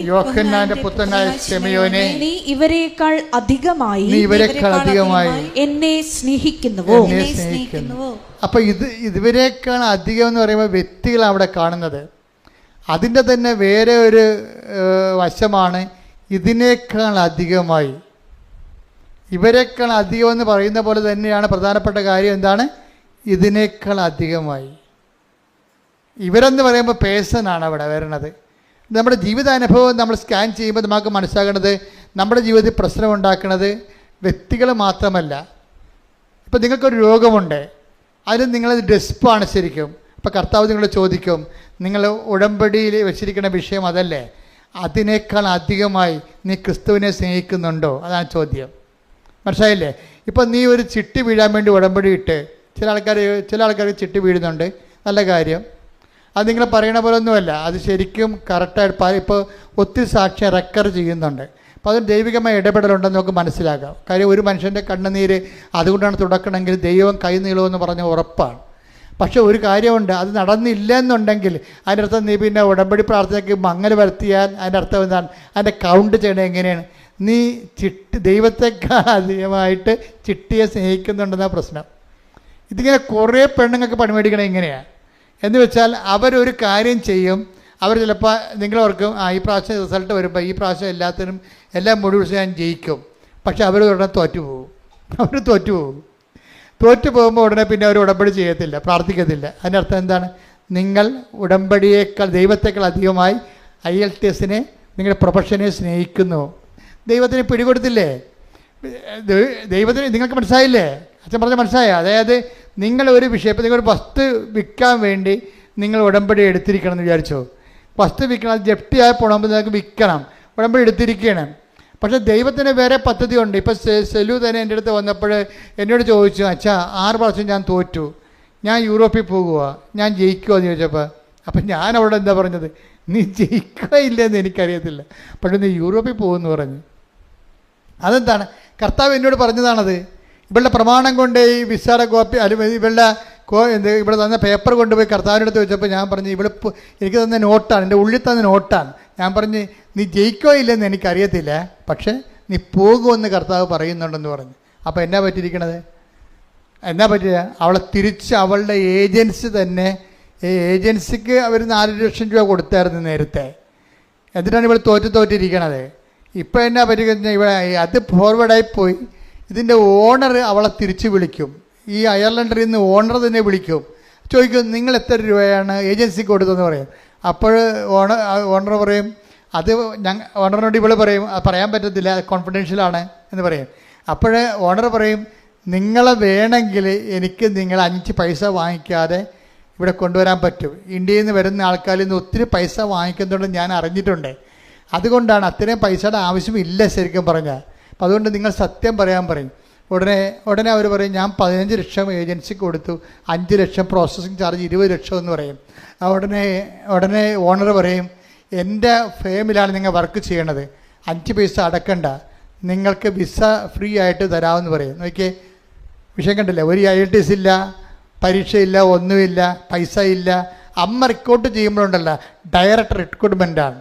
നീ ഇവരെക്കാൾ അധികമായി എന്നെ സ്നേഹിക്കുന്നുവോ? അപ്പൊ ഇവരെക്കാൾ അധികം എന്ന് പറയുമ്പോൾ വ്യക്തികൾ അവിടെ കാണുന്നത്. അതിൻ്റെ തന്നെ വേറെ ഒരു വശമാണ് ഇതിനേക്കാൾ അധികമായി. ഇവരെക്കാൾ അധികം എന്ന് പറയുന്ന പോലെ തന്നെയാണ് പ്രധാനപ്പെട്ട കാര്യം എന്താണ്? ഇതിനേക്കാൾ അധികമായി. ഇവരെന്ന് പറയുമ്പോൾ പേഴ്സണാണ് അവിടെ വരുന്നത്. നമ്മുടെ ജീവിതാനുഭവം നമ്മൾ സ്കാൻ ചെയ്യുമ്പോൾ നമുക്ക് മനസ്സിലാക്കേണ്ടത് നമ്മുടെ ജീവിതത്തിൽ പ്രശ്നമുണ്ടാക്കുന്നത് വ്യക്തികൾ മാത്രമല്ല. ഇപ്പം നിങ്ങൾക്കൊരു രോഗമുണ്ട്, അതിൽ നിങ്ങളത് ഡെസ്പാണ് ശരിക്കും. അപ്പോൾ കർത്താവ് നിങ്ങളോട് ചോദിക്കും, നിങ്ങൾ ഉടമ്പടിയിൽ വെച്ചിരിക്കുന്ന വിഷയം അതല്ലേ? അതിനേക്കാൾ അധികമായി നീ ക്രിസ്തുവിനെ സ്നേഹിക്കുന്നുണ്ടോ? അതാണ് ചോദ്യം. മനസ്സിലായില്ലേ? ഇപ്പം നീ ഒരു ചിട്ടി വീഴാൻ വേണ്ടി ഉടമ്പടി ഇട്ട്, ചില ആൾക്കാർ ചിട്ടി വീഴുന്നുണ്ട്, നല്ല കാര്യം. അത് നിങ്ങൾ പറയണ പോലെ ഒന്നുമല്ല, അത് ശരിക്കും കറക്റ്റായിട്ട് ഇപ്പോൾ ഒത്തിരി സാക്ഷ്യം റെക്കോർഡ് ചെയ്യുന്നുണ്ട്. അപ്പോൾ അത് ദൈവികമായ ഇടപെടലുണ്ടെന്ന് നമുക്ക് മനസ്സിലാക്കാം. കാര്യം ഒരു മനുഷ്യൻ്റെ കണ്ണുനീര് അതുകൊണ്ടാണ് തുടക്കണമെങ്കിൽ ദൈവം കൈ നീളുമെന്ന് പറഞ്ഞ ഉറപ്പാണ്. പക്ഷേ ഒരു കാര്യമുണ്ട്, അത് നടന്നില്ല എന്നുണ്ടെങ്കിൽ അതിൻ്റെ അർത്ഥം നീ പിന്നെ ഉടമ്പടി പ്രാർത്ഥനയ്ക്ക് മങ്ങൽ വരുത്തിയാൽ അതിൻ്റെ അർത്ഥം എന്താണ്? അതിൻ്റെ കൗണ്ട് ചെയ്യണത് എങ്ങനെയാണ്? നീ ദൈവത്തെക്കാൾ അധികമായിട്ട് ചിട്ടിയെ സ്നേഹിക്കുന്നുണ്ടെന്ന പ്രശ്നം. ഇതിങ്ങനെ കുറേ പെണ്ണുങ്ങൾക്ക് പണിമേടിക്കണം ഇങ്ങനെയാണ്. എന്ന് വെച്ചാൽ അവരൊരു കാര്യം ചെയ്യും, അവർ ചിലപ്പോൾ നിങ്ങളോർക്കും ഈ പ്രാവശ്യം റിസൾട്ട് വരുമ്പോൾ ഈ പ്രാവശ്യം എല്ലാം മുഴുവൻ ഞാൻ ജയിക്കും. പക്ഷെ അവർ ഉടനെ തോറ്റു പോകുമ്പോൾ ഉടനെ പിന്നെ അവർ ഉടമ്പടി ചെയ്യത്തില്ല, പ്രാർത്ഥിക്കത്തില്ല. അതിൻ്റെ അർത്ഥം എന്താണ്? നിങ്ങൾ ഉടമ്പടിയേക്കാൾ ദൈവത്തെക്കാൾ അധികമായി IELTS-നെ നിങ്ങളുടെ പ്രൊഫഷനെ സ്നേഹിക്കുന്നു. ദൈവത്തിന് പിടികൊടുത്തില്ലേ? ദൈവത്തിന് നിങ്ങൾക്ക് മനസ്സിലായില്ലേ? അച്ഛൻ പറഞ്ഞ മനസ്സിലായോ? അതായത് നിങ്ങൾ ഒരു വിഷയം, ഇപ്പോൾ നിങ്ങളൊരു വസ്തു വിൽക്കാൻ വേണ്ടി നിങ്ങൾ ഉടമ്പടി എടുത്തിരിക്കണം എന്ന് വിചാരിച്ചോ? വസ്തു വിൽക്കണം, അത് ജപ്തിയായി പോകണമെങ്കിൽ നിങ്ങൾക്ക് വിൽക്കണം, ഉടമ്പടി എടുത്തിരിക്കണം. പക്ഷേ ദൈവത്തിന് വേറെ പദ്ധതി ഉണ്ട്. ഇപ്പോൾ സെലു തന്നെ എൻ്റെ അടുത്ത് വന്നപ്പോൾ എന്നോട് ചോദിച്ചു, അച്ഛാ 6 പ്രാവശ്യം ഞാൻ തോറ്റു, ഞാൻ യൂറോപ്പിൽ പോകുക, ഞാൻ ജയിക്കുമോ എന്ന് ചോദിച്ചപ്പോൾ, അപ്പം ഞാൻ അവിടെ എന്താ പറഞ്ഞത്? നീ ജയിക്കുക ഇല്ലെന്ന് എനിക്കറിയത്തില്ല, പക്ഷേ നീ യൂറോപ്പിൽ പോകുമെന്ന് പറഞ്ഞു. അതെന്താണ്? കർത്താവ് എന്നോട് പറഞ്ഞതാണത്. ഇവളുടെ പ്രമാണം കൊണ്ട് ഈ വിസയുടെ കോപ്പി അല്ലെങ്കിൽ ഇവിടെ തന്ന പേപ്പർ കൊണ്ടുപോയി കർത്താവിനടുത്ത് വെച്ചപ്പോൾ ഞാൻ പറഞ്ഞു, എനിക്ക് തന്ന നോട്ടാണ്, എൻ്റെ ഉള്ളിൽ തന്ന നോട്ടാണ്. ഞാൻ പറഞ്ഞ് നീ ജയിക്കോ ഇല്ലെന്ന് എനിക്കറിയത്തില്ല, പക്ഷേ നീ പോകുമെന്ന് കർത്താവ് പറയുന്നുണ്ടെന്ന് പറഞ്ഞു. അപ്പോൾ എന്നാ പറ്റിയിരിക്കണത്? അവളെ തിരിച്ച് അവളുടെ ഏജൻസി തന്നെ, ഏജൻസിക്ക് അവർ 4 ലക്ഷം രൂപ കൊടുത്തായിരുന്നു നേരത്തെ. എന്നിട്ടാണ് ഇവൾ തോറ്റിരിക്കണത്. ഇപ്പോൾ എന്നാ പറ്റിക്കഴിഞ്ഞാൽ ഇവിടെ അത് ഫോർവേഡായി പോയി. ഇതിൻ്റെ ഓണർ അവളെ തിരിച്ച് വിളിക്കും. ഈ അയർലൻഡിൽ നിന്ന് ഓണർ തന്നെ വിളിക്കും, ചോദിക്കും നിങ്ങൾ എത്ര രൂപയാണ് ഏജൻസിക്ക് കൊടുത്തതെന്ന് പറയും. അപ്പോൾ ഓണർ പറയും, അത് ഓണറിനോട് ഇവൾ പറയും അത് പറയാൻ പറ്റത്തില്ല, കോൺഫിഡൻഷ്യലാണ് എന്ന് പറയും. അപ്പോൾ ഓണർ പറയും, നിങ്ങളെ വേണമെങ്കിൽ എനിക്ക് നിങ്ങൾ 5 പൈസ വാങ്ങിക്കാതെ ഇവിടെ കൊണ്ടുവരാൻ പറ്റും. ഇന്ത്യയിൽ നിന്ന് വരുന്ന ആൾക്കാരിൽ നിന്ന് ഒത്തിരി പൈസ വാങ്ങിക്കുന്നുണ്ട് ഞാൻ അറിഞ്ഞിട്ടുണ്ട്. അതുകൊണ്ടാണ് അത്രയും പൈസയുടെ ആവശ്യമില്ല ശരിക്കും പറഞ്ഞാൽ. അപ്പോൾ അതുകൊണ്ട് നിങ്ങൾ സത്യം പറയാൻ പറയും. ഉടനെ അവർ പറയും, ഞാൻ 15 ലക്ഷം ഏജൻസിക്ക് കൊടുത്തു, 5 ലക്ഷം പ്രോസസ്സിങ് ചാർജ് 20 ലക്ഷം എന്ന് പറയും. ഉടനെ ഓണർ പറയും, എൻ്റെ ഫേമിലാണ് നിങ്ങൾ വർക്ക് ചെയ്യണത്, 5 പൈസ അടക്കണ്ട, നിങ്ങൾക്ക് വിസ ഫ്രീ ആയിട്ട് തരാമെന്ന് പറയും. നോക്കിയേ, വിഷയം കണ്ടില്ല? ഒരു IELTS ഇല്ല, പരീക്ഷയില്ല, ഒന്നുമില്ല, പൈസ ഇല്ല. അമ്മ റിക്രൂട്ട് ചെയ്യുമ്പോഴുണ്ടല്ല, ഡയറക്റ്റ് റിക്രൂട്ട്മെൻറ്റാണ്.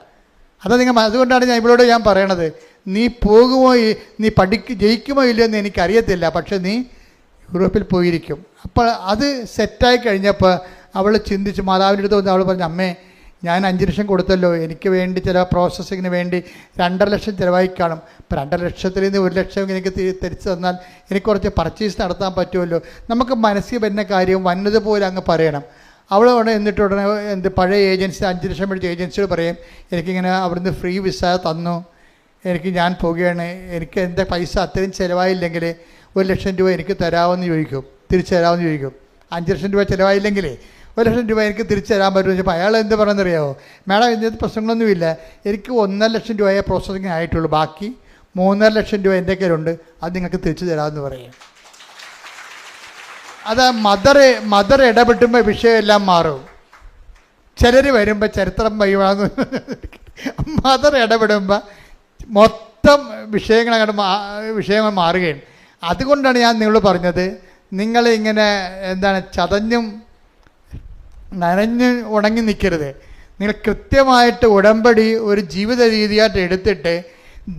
അതുകൊണ്ടാണ് ഇവളോട് ഞാൻ പറയണത്, നീ പോകുമോ, നീ ജയിക്കുമോ ഇല്ലയോ എന്ന് എനിക്കറിയത്തില്ല, പക്ഷെ നീ യൂറോപ്പിൽ പോയിരിക്കും. അപ്പോൾ അത് സെറ്റായി കഴിഞ്ഞപ്പോൾ അവൾ ചിന്തിച്ച് മാതാവിൻ്റെ അടുത്ത് വന്ന് അവൾ പറഞ്ഞു, അമ്മേ ഞാൻ 5 ലക്ഷം കൊടുത്തല്ലോ, എനിക്ക് വേണ്ടി ചില പ്രോസസ്സിങ്ങിന് വേണ്ടി 2.5 ലക്ഷം ചിലവായി കാണും. അപ്പോൾ 2.5 ലക്ഷത്തിൽ നിന്ന് 1 ലക്ഷം എനിക്ക് തിരിച്ചു തന്നാൽ എനിക്ക് കുറച്ച് പർച്ചേസ് നടത്താൻ പറ്റുമല്ലോ. നമുക്ക് മനസ്സിൽ വരുന്ന കാര്യം വന്നതുപോലെ അങ്ങ് പറയണം. അവളോട് ഉടനെ പഴയ ഏജൻസി 5 ലക്ഷം മേടിച്ച ഏജൻസിയോട് പറയും, എനിക്കിങ്ങനെ അവിടുന്ന് ഫ്രീ വിസ തന്നു, ഞാൻ പോവുകയാണ്, എനിക്ക് എൻ്റെ പൈസ അത്രയും ചിലവായില്ലെങ്കിൽ 1 ലക്ഷം രൂപ എനിക്ക് തരാമെന്ന് ചോദിക്കും, തിരിച്ചു തരാമെന്ന് ചോദിക്കും. 5 ലക്ഷം രൂപ ചിലവായില്ലെങ്കിൽ 1 ലക്ഷം രൂപ എനിക്ക് തിരിച്ചു തരാൻ പറ്റുമെന്ന് ചോദിച്ചപ്പോൾ അയാൾ എന്ത് പറയുന്നറിയാമോ? മാഡം ഇതിനകത്ത് പ്രശ്നങ്ങളൊന്നുമില്ല, എനിക്ക് 1.5 ലക്ഷം രൂപയെ പ്രോസസ്സിങ് ആയിട്ടുള്ളൂ, ബാക്കി 3.5 ലക്ഷം രൂപ എൻ്റെ കയ്യിലുണ്ട്, അത് നിങ്ങൾക്ക് തിരിച്ചു തരാമെന്ന് പറയും. അത് മദർ ഇടപെട്ടുമ്പോൾ വിഷയമെല്ലാം മാറും. ചിലർ വരുമ്പോൾ ചരിത്രം വൈവാന്ന് മദർ ഇടപെടുമ്പോൾ മൊത്തം വിഷയങ്ങൾ മാറുകയാണ്. അതുകൊണ്ടാണ് ഞാൻ നിങ്ങളോട് പറഞ്ഞത്, നിങ്ങൾ ഇങ്ങനെ ചതഞ്ഞും നനഞ്ഞ് ഉണങ്ങി നിൽക്കരുത്. നിങ്ങൾ കൃത്യമായിട്ട് ഉടമ്പടി ഒരു ജീവിത രീതിയായിട്ട് എടുത്തിട്ട്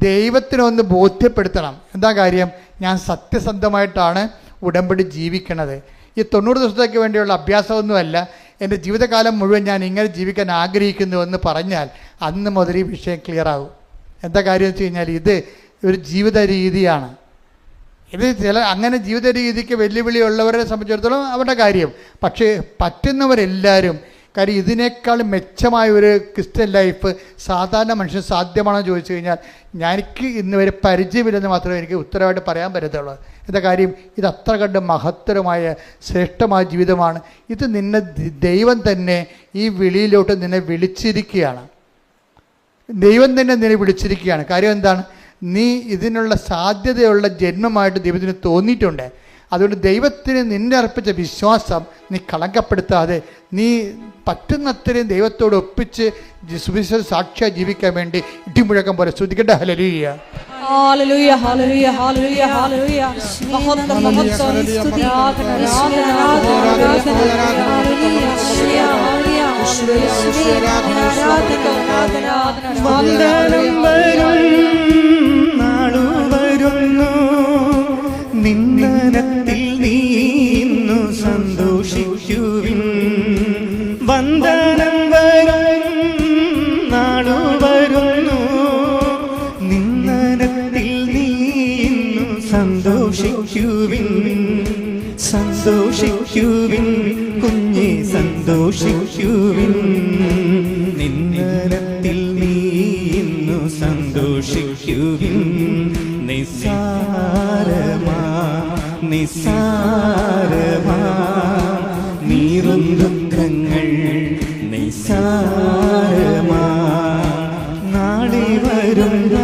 ദൈവത്തിനൊന്ന് ബോധ്യപ്പെടുത്തണം. എന്താ കാര്യം? ഞാൻ സത്യസന്ധമായിട്ടാണ് ഉടമ്പടി ജീവിക്കണത്. ഈ 90 ദിവസത്തേക്ക് വേണ്ടിയുള്ള അഭ്യാസമൊന്നുമല്ല, എൻ്റെ ജീവിതകാലം മുഴുവൻ ഞാൻ ഇങ്ങനെ ജീവിക്കാൻ ആഗ്രഹിക്കുന്നു എന്ന് പറഞ്ഞാൽ അന്ന് മുതൽ ഈ വിഷയം ക്ലിയർ ആകും. എന്താ കാര്യം വെച്ച് കഴിഞ്ഞാൽ ഇത് ഒരു ജീവിത രീതിയാണ്. ഇത് അങ്ങനെ ജീവിത രീതിക്ക് വെല്ലുവിളിയുള്ളവരെ സംബന്ധിച്ചിടത്തോളം അവരുടെ കാര്യം. പക്ഷേ പറ്റുന്നവരെല്ലാവരും, കാര്യം ഇതിനേക്കാൾ മെച്ചമായ ഒരു ക്രിസ്ത്യൻ ലൈഫ് സാധാരണ മനുഷ്യൻ സാധ്യമാണെന്ന് ചോദിച്ചു കഴിഞ്ഞാൽ എനിക്ക് ഇന്ന് വരെ പരിചയമില്ലെന്ന് മാത്രമേ എനിക്ക് ഉത്തരവായിട്ട് പറയാൻ പറ്റത്തുള്ളൂ. എന്താ കാര്യം? ഇത് അത്ര കണ്ട് മഹത്തരമായ ശ്രേഷ്ഠമായ ജീവിതമാണ്. ഇത് നിന്നെ ദൈവം തന്നെ ഈ വിളിയിലോട്ട് നിന്നെ വിളിച്ചിരിക്കുകയാണ്. ദൈവം തന്നെ നിന്നെ വിളിച്ചിരിക്കുകയാണ്. കാര്യം എന്താണ്? നീ ഇതിനുള്ള സാധ്യതയുള്ള ജന്മമായിട്ട് ദൈവത്തിന് തോന്നിയിട്ടുണ്ട്. അതുകൊണ്ട് ദൈവത്തിന് നിന്നെ അർപ്പിച്ച വിശ്വാസം നീ കളങ്കപ്പെടുത്താതെ നീ പറ്റുന്നത്രയും ദൈവത്തോട് ഒപ്പിച്ച് സുവിശേഷ സാക്ഷിയായി ജീവിക്കാൻ വേണ്ടി ഇടിമുഴക്കം പോലെ സ്തുതിക്കട്ടെ. ഹല്ലേലൂയ, ഹല്ലേലൂയ, ഹല്ലേലൂയ, ഹല്ലേലൂയ, ഹല്ലേലൂയ. മഹത്വം, മഹത്വം, സ്തുതി, ആരാധന, വന്ദനം വരും നാളു വരുന്നു, നിന്നനത്തിൽ നീ ഇന്നു സന്തോഷിക്കുവിൻ. വന്ദനം വരും നാളു വരുന്നു, നിന്നനത്തിൽ നീ ഇന്നു സന്തോഷിക്കുവിൻ. സന്തോഷിക്കുവിൻ കുഞ്ഞെ, സന്തോഷിക്കുവിൻ. നിന്നനത്തിൽ നീ ഇന്നു സന്തോഷിക്കുവിൻ. നിസാരമാ നിസാരമാ നീറും ദുഃഖങ്ങൾ നിസാരമാ, നാളെ വരുന്ന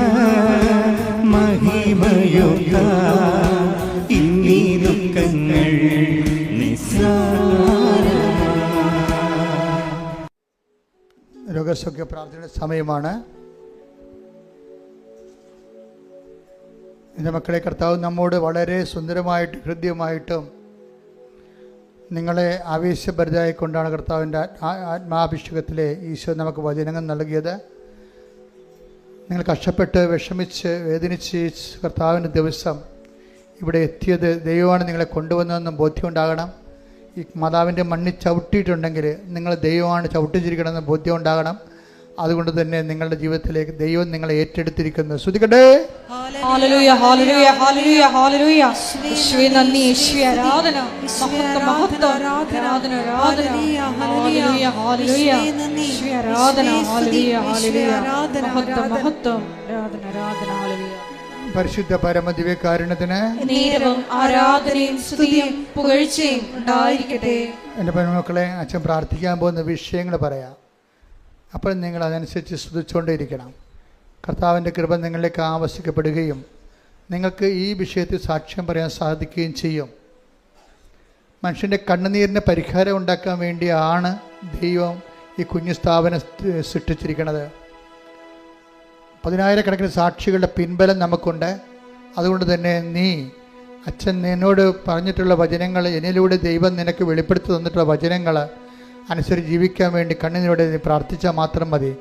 മഹിമയൊക്ക ഇന്നീ ദുഃഖങ്ങൾ നിസാരമാ. രോഗസൗഖ്യ പ്രാർത്ഥനയുടെ സമയമാണ്. എൻ്റെ മക്കളെ, കർത്താവ് നമ്മോട് വളരെ സുന്ദരമായിട്ടും ഹൃദ്യമായിട്ടും നിങ്ങളെ ആവേശഭരിതരായിക്കൊണ്ടാണ് കർത്താവിൻ്റെ ആത്മാഭിഷേകത്തിലെ ഈശോ നമുക്ക് വചനങ്ങൾ നൽകിയത്. നിങ്ങൾ കഷ്ടപ്പെട്ട് വിഷമിച്ച് വേദനിച്ച് കർത്താവിൻ്റെ ദിവസം ഇവിടെ എത്തിയത് ദൈവമാണ് നിങ്ങളെ കൊണ്ടുവന്നതെന്നും ബോധ്യമുണ്ടാകണം. ഈ മാതാവിൻ്റെ മണ്ണിൽ ചവിട്ടിയിട്ടുണ്ടെങ്കിൽ നിങ്ങൾ ദൈവമാണ് ചവിട്ടിച്ചിരിക്കണമെന്ന് ബോധ്യം ഉണ്ടാകണം. അതുകൊണ്ട് തന്നെ നിങ്ങളുടെ ജീവിതത്തിലേക്ക് ദൈവം നിങ്ങളെ ഏറ്റെടുത്തിരിക്കുന്നു. സ്തുതിക്കട്ടെ. ഹല്ലേലൂയ, ഹല്ലേലൂയ, ഹല്ലേലൂയ, ഹല്ലേലൂയ. യേശുവേ നന്ദി, യേശുവേ ആരാധന, മഹത്വം, മഹത്വം, ആരാധന, ആരാധന. ഹല്ലേലൂയ, ഹല്ലേലൂയ, യേശുവേ ആരാധന, ഹല്ലേലൂയ, ഹല്ലേലൂയ, മഹത്വം, മഹത്വം, ആരാധന, ആരാധന, ഹല്ലേലൂയ. പരിശുദ്ധ പരമദിവ്യകാരുണ്യത്തിന് നേരവും ആരാധനയും സ്തുതിയും പുകഴ്ചയും ഉണ്ടായിരിക്കട്ടെ. എൻ്റെ പെൺമക്കളെ, അച്ഛൻ പ്രാർത്ഥിക്കാൻ പോകുന്ന വിഷയങ്ങൾ പറയാം. അപ്പോൾ നിങ്ങൾ അതനുസരിച്ച് സ്തുതിച്ചുകൊണ്ടേയിരിക്കണം. കർത്താവിൻ്റെ കൃപ നിങ്ങളിലേക്ക് ആവശ്യിക്കപ്പെടുകയും നിങ്ങൾക്ക് ഈ വിഷയത്തിൽ സാക്ഷ്യം പറയാൻ സാധിക്കുകയും ചെയ്യും. മനുഷ്യൻ്റെ കണ്ണുനീരിന് പരിഹാരം ഉണ്ടാക്കാൻ വേണ്ടിയാണ് ദൈവം ഈ കുഞ്ഞു സ്ഥാപനം സൃഷ്ടിച്ചിരിക്കുന്നത്. 10,000-കണക്കിന് സാക്ഷികളുടെ പിൻബലം നമുക്കുണ്ട്. അതുകൊണ്ട് തന്നെ നീ അച്ഛൻ നിന്നോട് പറഞ്ഞിട്ടുള്ള വചനങ്ങൾ, എന്നിലൂടെ ദൈവം നിനക്ക് വെളിപ്പെടുത്തി തന്നിട്ടുള്ള വചനങ്ങൾ അനുസരിച്ച് ജീവിക്കാൻ വേണ്ടി കണ്ണിനോടെ നീ പ്രാർത്ഥിച്ചാൽ മാത്രം മതി.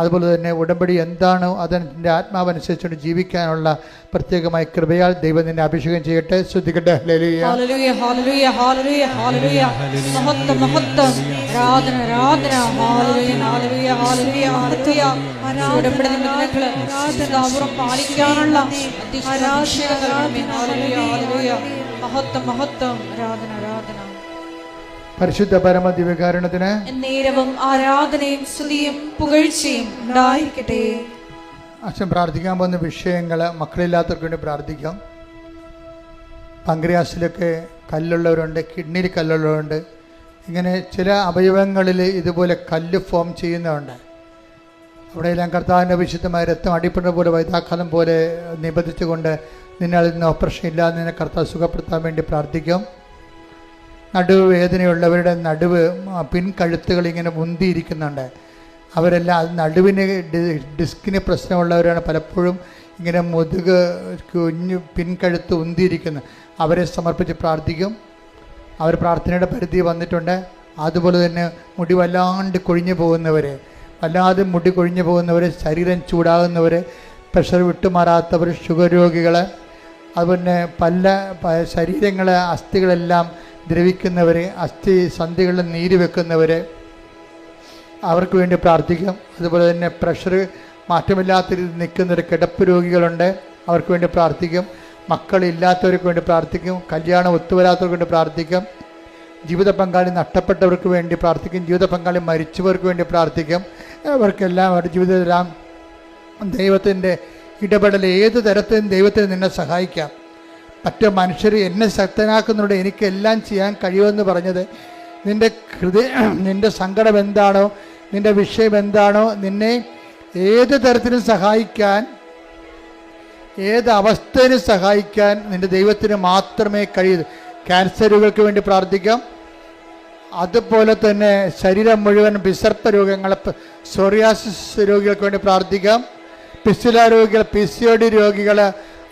അതുപോലെ തന്നെ ഉടമ്പടി എന്താണോ അതിൻ്റെ ആത്മാവനുസരിച്ചുകൊണ്ട് ജീവിക്കാനുള്ള പ്രത്യേകമായ കൃപയാൽ ദൈവം നിന്നെ അഭിഷേകം ചെയ്യട്ടെ. ശ്രദ്ധിക്കട്ടെ. ഹല്ലേലൂയ, ഹല്ലേലൂയ, ഹല്ലേലൂയ, ഹല്ലേലൂയ, ഹല്ലേലൂയ. മഹത്വം, മഹത്വം, ആരാധന, ആരാധന. ഹല്ലേലൂയ, ഹല്ലേലൂയ, ഹല്ലേലൂയ, ഹല്ലേലൂയ. ഉടമ്പടി നിബന്ധനകള് ശ്രദ്ധാപൂർവ്വം പാലിക്കാനുള്ള അതിശയങ്ങൾ. ഹല്ലേലൂയ, ഹല്ലേലൂയ, മഹത്വം, മഹത്വം, ആരാധന, ആരാധന. പരിശുദ്ധ പരമദിവ്യകാരുണ്യത്തിന് നേരവും ആരാധനയും സ്തുതിയും പുകഴ്ചയും ഉണ്ടായിരിക്കട്ടെ. അച്ഛൻ പ്രാർത്ഥിക്കാൻ പോകുന്ന വിഷയങ്ങൾ മക്കളില്ലാത്തവർക്ക് വേണ്ടി പ്രാർത്ഥിക്കാം. പങ്ക്രിയാസിലൊക്കെ കല്ലുള്ളവരുണ്ട്, കിഡ്നിയിൽ കല്ലുള്ളവരുണ്ട്. ഇങ്ങനെ ചില അവയവങ്ങളിൽ ഇതുപോലെ കല്ല് ഫോം ചെയ്യുന്നതുണ്ട്. അവിടെയെല്ലാം കർത്താവിൻ്റെ വിശുദ്ധമായ രക്തം അടിപ്പെടുന്ന പോലെ വൈദ്യാഘാതം പോലെ നിബന്ധിച്ചുകൊണ്ട് നിന്നെ അതിൽ നിന്ന് ഓപ്പറേഷൻ ഇല്ലാതെ നിന്നെ കർത്താവ് സുഖപ്പെടുത്താൻ വേണ്ടി പ്രാർത്ഥിക്കും. നടുവ് വേദനയുള്ളവരുടെ നടുവ് പിൻകഴുത്തുകൾ ഇങ്ങനെ മുന്തിയിരിക്കുന്നുണ്ട്. അവരെല്ലാം അത് നടുവിന് ഡിസ്കിന് പ്രശ്നമുള്ളവരാണ്. പലപ്പോഴും ഇങ്ങനെ മുതുക് പിൻകഴുത്ത് ഉന്തിയിരിക്കുന്നത്. അവരെ സമർപ്പിച്ച് പ്രാർത്ഥിക്കും. അവർ പ്രാർത്ഥനയുടെ പരിധി വന്നിട്ടുണ്ട്. അതുപോലെ തന്നെ മുടി വല്ലാണ്ട് കൊഴിഞ്ഞു പോകുന്നവർ, വല്ലാതെ മുടി കൊഴിഞ്ഞു പോകുന്നവർ, ശരീരം ചൂടാകുന്നവർ, പ്രഷർ വിട്ടുമാറാത്തവർ, ഷുഗർ രോഗികൾ, അതുപോലെ ശരീരങ്ങളെ അസ്ഥികളെല്ലാം ദ്രവിക്കുന്നവർ, അസ്ഥി സന്ധികളിൽ നീര് വെക്കുന്നവർ, അവർക്ക് വേണ്ടി പ്രാർത്ഥിക്കും. അതുപോലെ തന്നെ പ്രഷർ മാറ്റമില്ലാത്ത രീതിയിൽ നിൽക്കുന്നൊരു കിടപ്പ് രോഗികളുണ്ട്, അവർക്ക് വേണ്ടി പ്രാർത്ഥിക്കും. മക്കളില്ലാത്തവർക്ക് വേണ്ടി പ്രാർത്ഥിക്കും. കല്യാണം ഒത്തുവരാത്തവർക്ക് വേണ്ടി പ്രാർത്ഥിക്കും. ജീവിത പങ്കാളി നഷ്ടപ്പെട്ടവർക്ക് വേണ്ടി പ്രാർത്ഥിക്കും. ജീവിത പങ്കാളി മരിച്ചവർക്ക് വേണ്ടി പ്രാർത്ഥിക്കും. അവർക്കെല്ലാം അവരുടെ ജീവിതത്തിലെല്ലാം ദൈവത്തിൻ്റെ ഇടപെടൽ ഏത് തരത്തിലും ദൈവത്തിന് നിന്നെ സഹായിക്കാം. മറ്റു മനുഷ്യർ എന്നെ ശക്തനാക്കുന്നുണ്ട്, എനിക്കെല്ലാം ചെയ്യാൻ കഴിയുമെന്ന് പറഞ്ഞത് നിൻ്റെ സങ്കടം എന്താണോ, നിൻ്റെ വിഷയം എന്താണോ, നിന്നെ ഏത് തരത്തിലും സഹായിക്കാൻ, ഏത് അവസ്ഥയിലും സഹായിക്കാൻ നിൻ്റെ ദൈവത്തിന് മാത്രമേ കഴിയൂ. ക്യാൻസർ രോഗികൾക്ക് വേണ്ടി പ്രാർത്ഥിക്കാം. അതുപോലെ തന്നെ ശരീരം മുഴുവൻ വിസർപ്പ രോഗങ്ങൾ, സോറിയാസിസ് രോഗികൾക്ക് വേണ്ടി പ്രാർത്ഥിക്കാം. പിസ്തുല രോഗികൾ, PCOD രോഗികൾ,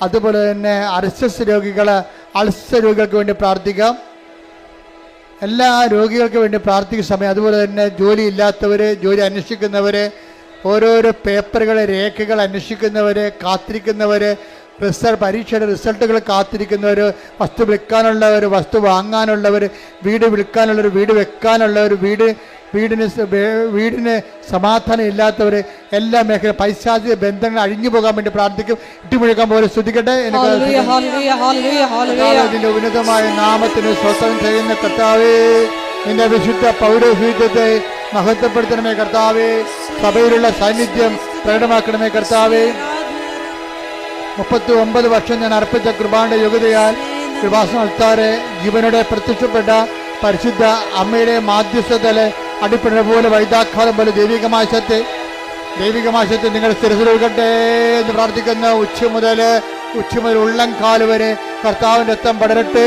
അതുപോലെ തന്നെ അർസസ് രോഗികൾ, അൾസർ രോഗികൾക്ക് വേണ്ടി പ്രാർത്ഥിക്കാം. എല്ലാ രോഗികൾക്ക് വേണ്ടി പ്രാർത്ഥിക്കുന്ന സമയം അതുപോലെ തന്നെ ജോലി ഇല്ലാത്തവർ, ജോലി അന്വേഷിക്കുന്നവർ, ഓരോരോ പേപ്പറുകൾ, രേഖകൾ അന്വേഷിക്കുന്നവർ, കാത്തിരിക്കുന്നവർ, പരീക്ഷയുടെ റിസൾട്ടുകൾ കാത്തിരിക്കുന്നവർ, വസ്തു വിൽക്കാനുള്ളവർ, വസ്തു വാങ്ങാനുള്ളവർ, വീട് വിൽക്കാനുള്ളവർ, വീട് വെക്കാനുള്ളവർ, വീടിന് സമാധാനം ഇല്ലാത്തവർ, എല്ലാ മേഖല പൈശാചിക ബന്ധങ്ങൾ അഴിഞ്ഞു പോകാൻ വേണ്ടി പ്രാർത്ഥിക്കും. ഇട്ടുമുഴുക്കാൻ പോലെ ശ്രദ്ധിക്കട്ടെ. ഇതിന്റെ ഉന്നതമായ നാമത്തിന് സ്വസ്ഥം ചെയ്യുന്ന കർത്താവേ, നിന്റെ വിശുദ്ധ പൗരോഹിത്യത്തെ മഹത്വപ്പെടുത്തണമേ കർത്താവേ. സഭയിലുള്ള സാന്നിധ്യം പ്രകടമാക്കണമേ കർത്താവേ. 39 വർഷം ഞാൻ അർപ്പിച്ച കൃപാന്റെ യോഗ്യതയാൽ കൃപാസന അൾത്താരെ ജീവനോടെ പ്രത്യക്ഷപ്പെട്ട പരിശുദ്ധ അമ്മയുടെ മാധ്യസ്ഥതയിലെ അടിപ്പിട പോലെ വൈദാഘാതം പോലെ ദൈവികമായ ശക്തി നിങ്ങൾ സ്ഥിരപ്പെടുകട്ടെ എന്ന് പ്രാർത്ഥിക്കുന്ന ഉച്ച മുതൽ ഉള്ളംകാല് വരെ കർത്താവിൻ്റെ രക്തം പടരട്ടെ.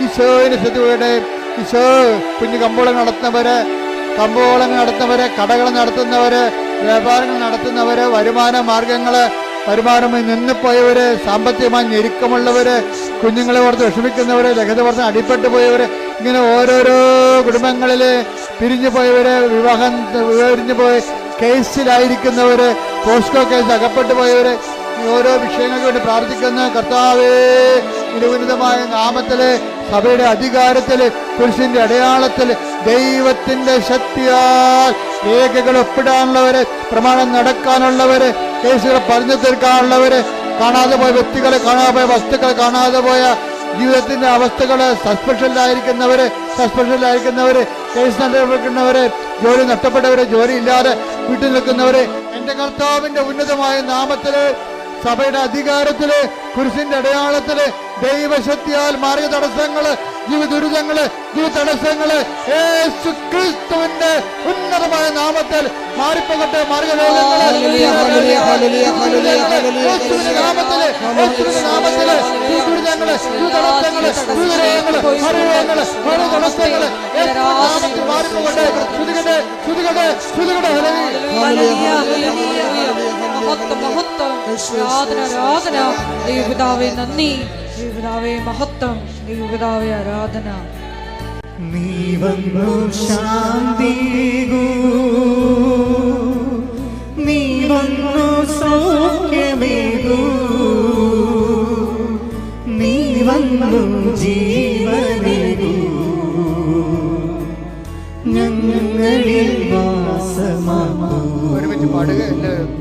ഈശോയിന് ശ്രദ്ധയുടെ ഈശോ കുഞ്ഞു കമ്പോളങ്ങൾ നടത്തുന്നവര്, കടകൾ നടത്തുന്നവര്, വ്യാപാരങ്ങൾ നടത്തുന്നവര്, വരുമാനമായി നിന്നുപോയവര്, സാമ്പത്തികമായി ഞെരുക്കമുള്ളവര്, കുഞ്ഞുങ്ങളെ ഓർത്ത് വിഷമിക്കുന്നവര്, ലഹരി ഓർത്ത് അടിപ്പെട്ടു പോയവര്, ഇങ്ങനെ ഓരോരോ കുടുംബങ്ങളിൽ പിരിഞ്ഞു പോയവര്, പിരിഞ്ഞു പോയി കേസിലായിരിക്കുന്നവര്, പോസ്കോ കേസ് അകപ്പെട്ടു പോയവര്, ഓരോ വിഷയങ്ങൾക്ക് വേണ്ടി പ്രാർത്ഥിക്കുന്ന കർത്താവേ, ഉന്നതമായ നാമത്തില്, സഭയുടെ അധികാരത്തില്, കുരിശിന്റെ അടയാളത്തില്, ദൈവത്തിന്റെ ശക്തിയാൽ രേഖകൾ ഒപ്പിടാനുള്ളവര്, പ്രമാണം നടക്കാനുള്ളവര്, കേസുകൾ പറഞ്ഞു തീർക്കാനുള്ളവര്, കാണാതെ പോയ വ്യക്തികളെ, കാണാതെ പോയ വസ്തുക്കളെ, കാണാതെ പോയ ജീവിതത്തിന്റെ അവസ്ഥകള്, സസ്പെൻഷനിലായിരിക്കുന്നവര്, കേസ് നടക്കുന്നവര്, ജോലി നഷ്ടപ്പെട്ടവര്, ജോലി ഇല്ലാതെ വീട്ടിൽ നിൽക്കുന്നവര്, എന്റെ കർത്താവിന്റെ ഉന്നതമായ നാമത്തില്, സഭയുടെ അധികാരത്തില്, കുരിശിന്റെ അടയാളത്തില്, ദൈവശക്തിയാൽ മാർഗ തടസ്സങ്ങള്, ജീവിതദുരിതങ്ങള്, ജീവിതടസ്സങ്ങള് യേശുക്രിസ്തുവിന്റെ ഉന്നതമായ നാമത്തിൽ മാറിപ്പോകട്ടെ. മാർഗരോഗങ്ങള് ആരാധന ദൈവപിതാവേ, നന്ദി ദൈവപിതാവേ, മഹത്വം ദൈവപിതാവേ, ആരാധന. നീ വന്നു ശാന്തികൂ, നീ വന്നു സൗഖ്യമേകൂ, നീ വന്നു ജീവനേകൂ, ഞങ്ങളിൽ വാസമാകൂ. ഒരുമിച്ച് പാടുക എല്ലാവരും.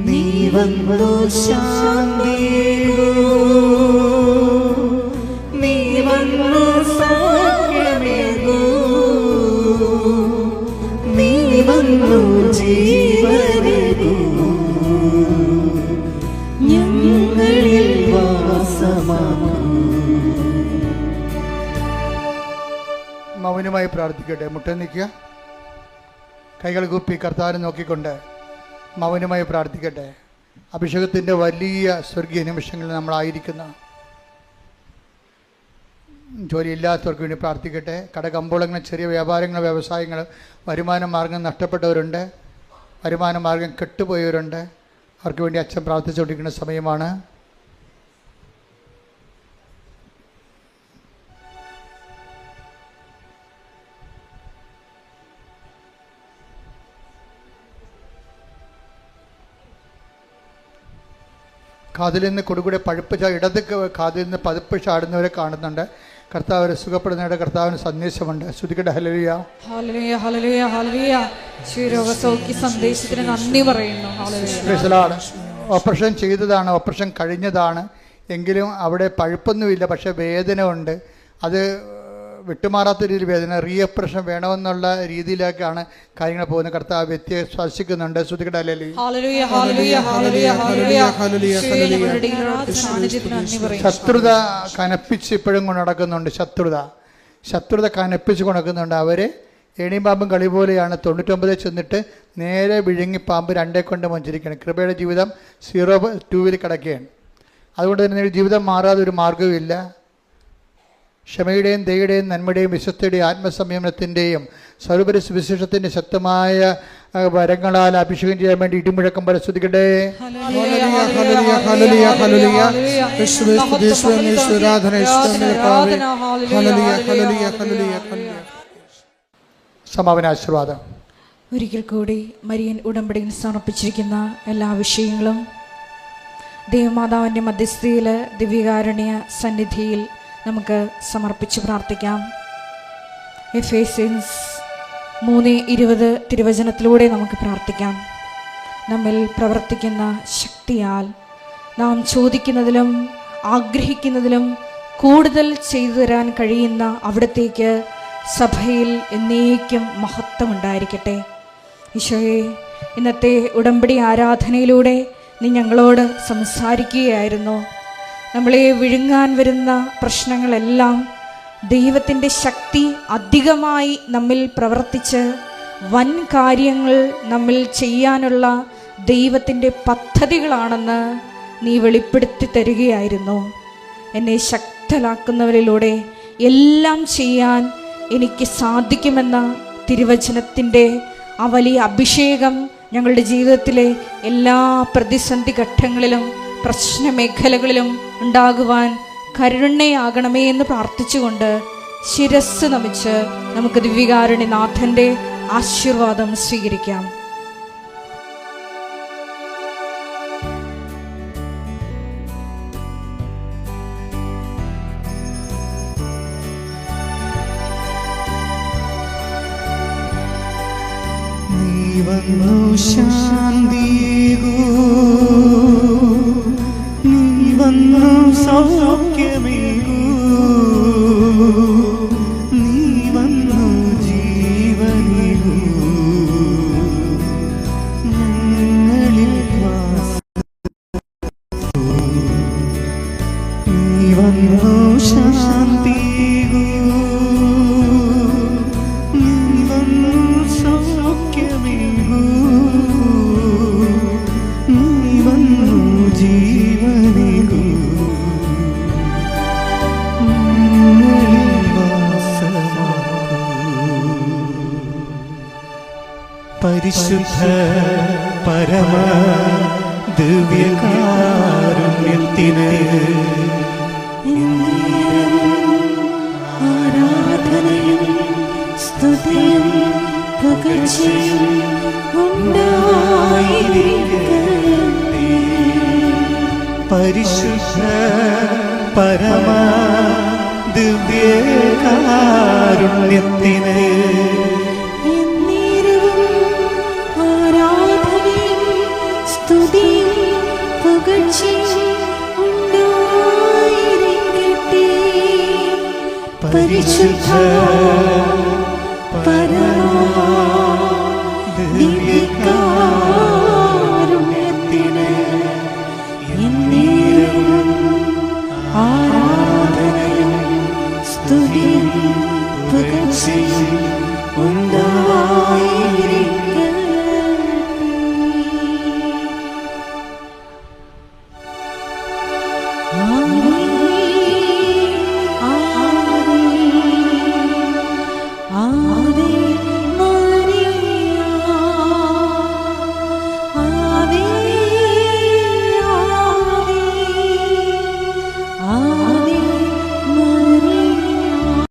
നീ വന്നു ശാന്തികൂ, നീ വന്നു സൗഖ്യമേകൂ, നീ വന്നു ജീവനേകൂ, ഞങ്ങളിൽ വാസമാകൂ. മൗനമായി പ്രാർത്ഥിക്കട്ടെ. മുട്ട നിൽക്കുക, കൈകൾ കൂപ്പി കർത്താവിനെ നോക്കിക്കൊണ്ട് മൗനമായി പ്രാർത്ഥിക്കട്ടെ. അഭിഷേകത്തിൻ്റെ വലിയ സ്വർഗീയ നിമിഷങ്ങളിൽ നമ്മളായിരിക്കുന്ന ജോലിയില്ലാത്തവർക്ക് വേണ്ടി പ്രാർത്ഥിക്കട്ടെ. കടകമ്പോളങ്ങൾ, ചെറിയ വ്യാപാരങ്ങൾ, വ്യവസായങ്ങൾ, വരുമാന മാർഗം നഷ്ടപ്പെട്ടവരുണ്ട്, വരുമാന മാർഗം കെട്ടുപോയവരുണ്ട്. അവർക്ക് വേണ്ടി അച്ഛൻ പ്രാർത്ഥിച്ചുകൊണ്ടിരിക്കുന്ന സമയമാണ്. കാതിൽ നിന്ന് കൊടുകൂടെ പഴുപ്പ് ഇടത് കാതിൽ നിന്ന് പതിപ്പ് ചാടുന്നവരെ കാണുന്നുണ്ട്. കർത്താവ് അവരെ സുഖപ്പെടുന്നവരുടെ കർത്താവിന് സന്ദേശമുണ്ട്. ശ്രുതിക്കട്ടെ. ഹല്ലേലൂയ, ഹല്ലേലൂയ, ഹല്ലേലൂയ, ഹല്ലേലൂയ. രോഗസൗഖ്യ സന്ദേശത്തിന് നന്ദി പറയുന്നു. ഹല്ലേലൂയ. ഓപ്പറേഷൻ ചെയ്തതാണ്, ഓപ്പറേഷൻ കഴിഞ്ഞതാണ്, എങ്കിലും അവിടെ പഴുപ്പൊന്നുമില്ല, പക്ഷേ വേദന ഉണ്ട്. അത് വിട്ടുമാറാത്ത രീതിയിൽ വേദന, റീഓപ്പറേഷൻ വേണമെന്നുള്ള രീതിയിലേക്കാണ് കാര്യങ്ങൾ പോകുന്നത്. കർത്താവ് വ്യക്തിയെ സ്പർശിക്കുന്നുണ്ട്. ശ്രുതിക്കട്ടെ. ഹല്ലേലൂയ, ഹല്ലേലൂയ, ഹല്ലേലൂയ, ഹല്ലേലൂയ. ശത്രുത കനപ്പിച്ച് ഇപ്പോഴും കൊണ്ട് നടക്കുന്നുണ്ട്. ശത്രുത കനപ്പിച്ച് കൊണ്ടുനടക്കുന്നുണ്ട്. അവർ ഏണിയും കളി പോലെയാണ്. 99 ചെന്നിട്ട് നേരെ വിഴുങ്ങി പാമ്പ് 2 കൊണ്ട് മഞ്ചരിക്കുകയാണ്. കൃപയുടെ ജീവിതം 0-2 കിടക്കുകയാണ്. അതുകൊണ്ട് തന്നെ ജീവിതം മാറാതെ ഒരു മാർഗ്ഗവുമില്ല. ക്ഷമയുടെയും ദയയുടെയും നന്മയുടെയും വിശ്വസ്തയുടെയും ആത്മസംയമനത്തിൻ്റെയും സർവ്വപരി സുവിശേഷത്തിൻ്റെ ശക്തമായ വരങ്ങളാൽ അഭിഷേകം ചെയ്യാൻ വേണ്ടി ഇടിമുഴക്കം പോലെ സ്തുതിക്കട്ടെ. സമാപനാശീർവാദം. ഒരിക്കൽ കൂടി മരിയൻ ഉടമ്പടിയിൽ സമർപ്പിച്ചിരിക്കുന്ന എല്ലാ വിഷയങ്ങളും ദേവമാതാവിൻ്റെ മധ്യസ്ഥയിൽ ദിവ്യകാരുണ്യ സന്നിധിയിൽ നമുക്ക് സമർപ്പിച്ച് പ്രാർത്ഥിക്കാം. എഫേസ്യൻസ് 3:20 തിരുവചനത്തിലൂടെ നമുക്ക് പ്രാർത്ഥിക്കാം. നമ്മിൽ പ്രവർത്തിക്കുന്ന ശക്തിയാൽ നാം ചോദിക്കുന്നതിലും ആഗ്രഹിക്കുന്നതിലും കൂടുതൽ ചെയ്തു തരാൻ കഴിയുന്ന അവിടത്തേക്ക് സഭയിൽ എന്നേക്കും മഹത്വമുണ്ടായിരിക്കട്ടെ. ഈശോയെ, ഇന്നത്തെ ഉടമ്പടി ആരാധനയിലൂടെ നീ ഞങ്ങളോട് സംസാരിക്കുകയായിരുന്നു. നമ്മളെ വിഴുങ്ങാൻ വരുന്ന പ്രശ്നങ്ങളെല്ലാം ദൈവത്തിൻ്റെ ശക്തി അധികമായി നമ്മിൽ പ്രവർത്തിച്ച് വൻ കാര്യങ്ങൾ നമ്മിൽ ചെയ്യാനുള്ള ദൈവത്തിൻ്റെ പദ്ധതികളാണെന്ന് നീ വെളിപ്പെടുത്തി തരികയായിരുന്നു. എന്നെ ശക്തരാക്കുന്നവരിലൂടെ എല്ലാം ചെയ്യാൻ എനിക്ക് സാധിക്കുമെന്ന തിരുവചനത്തിൻ്റെ ആ വലിയ അഭിഷേകം ഞങ്ങളുടെ ജീവിതത്തിലെ എല്ലാ പ്രതിസന്ധി ഘട്ടങ്ങളിലും പ്രശ്നമേഖലകളിലും ഉണ്ടാകുവാൻ കരുണയാകണമേ എന്ന് പ്രാർത്ഥിച്ചുകൊണ്ട് ശിരസ് നമിച്ച് നമുക്ക് ദിവ്യകാരുണ്യനാഥൻ്റെ ആശീർവാദം സ്വീകരിക്കാം. വന്നു ശാന്തിയേകൂ, നീ വന്നു സൗഖ്യമേകൂ, നീ വന്നു ജീവനേകൂ, ഞങ്ങളിൽ നീ വന്നു ശാന്തിയേകൂ, നീ വന്നു സൗഖ്യമേകൂ, നീ വന്നു ജീവനേകൂ, പരിശുദ്ധ പരമ ദിവ്യകാരുണ്യത്തിന് ആരാധനയും സ്തുതിയും പുകഴ്ചയും ഉണ്ടായിരിക്കട്ടെ. പരിശുദ്ധ പരമ ദിവ്യകാരുണ്യത്തിന് പരിശുദ്ധ പരമ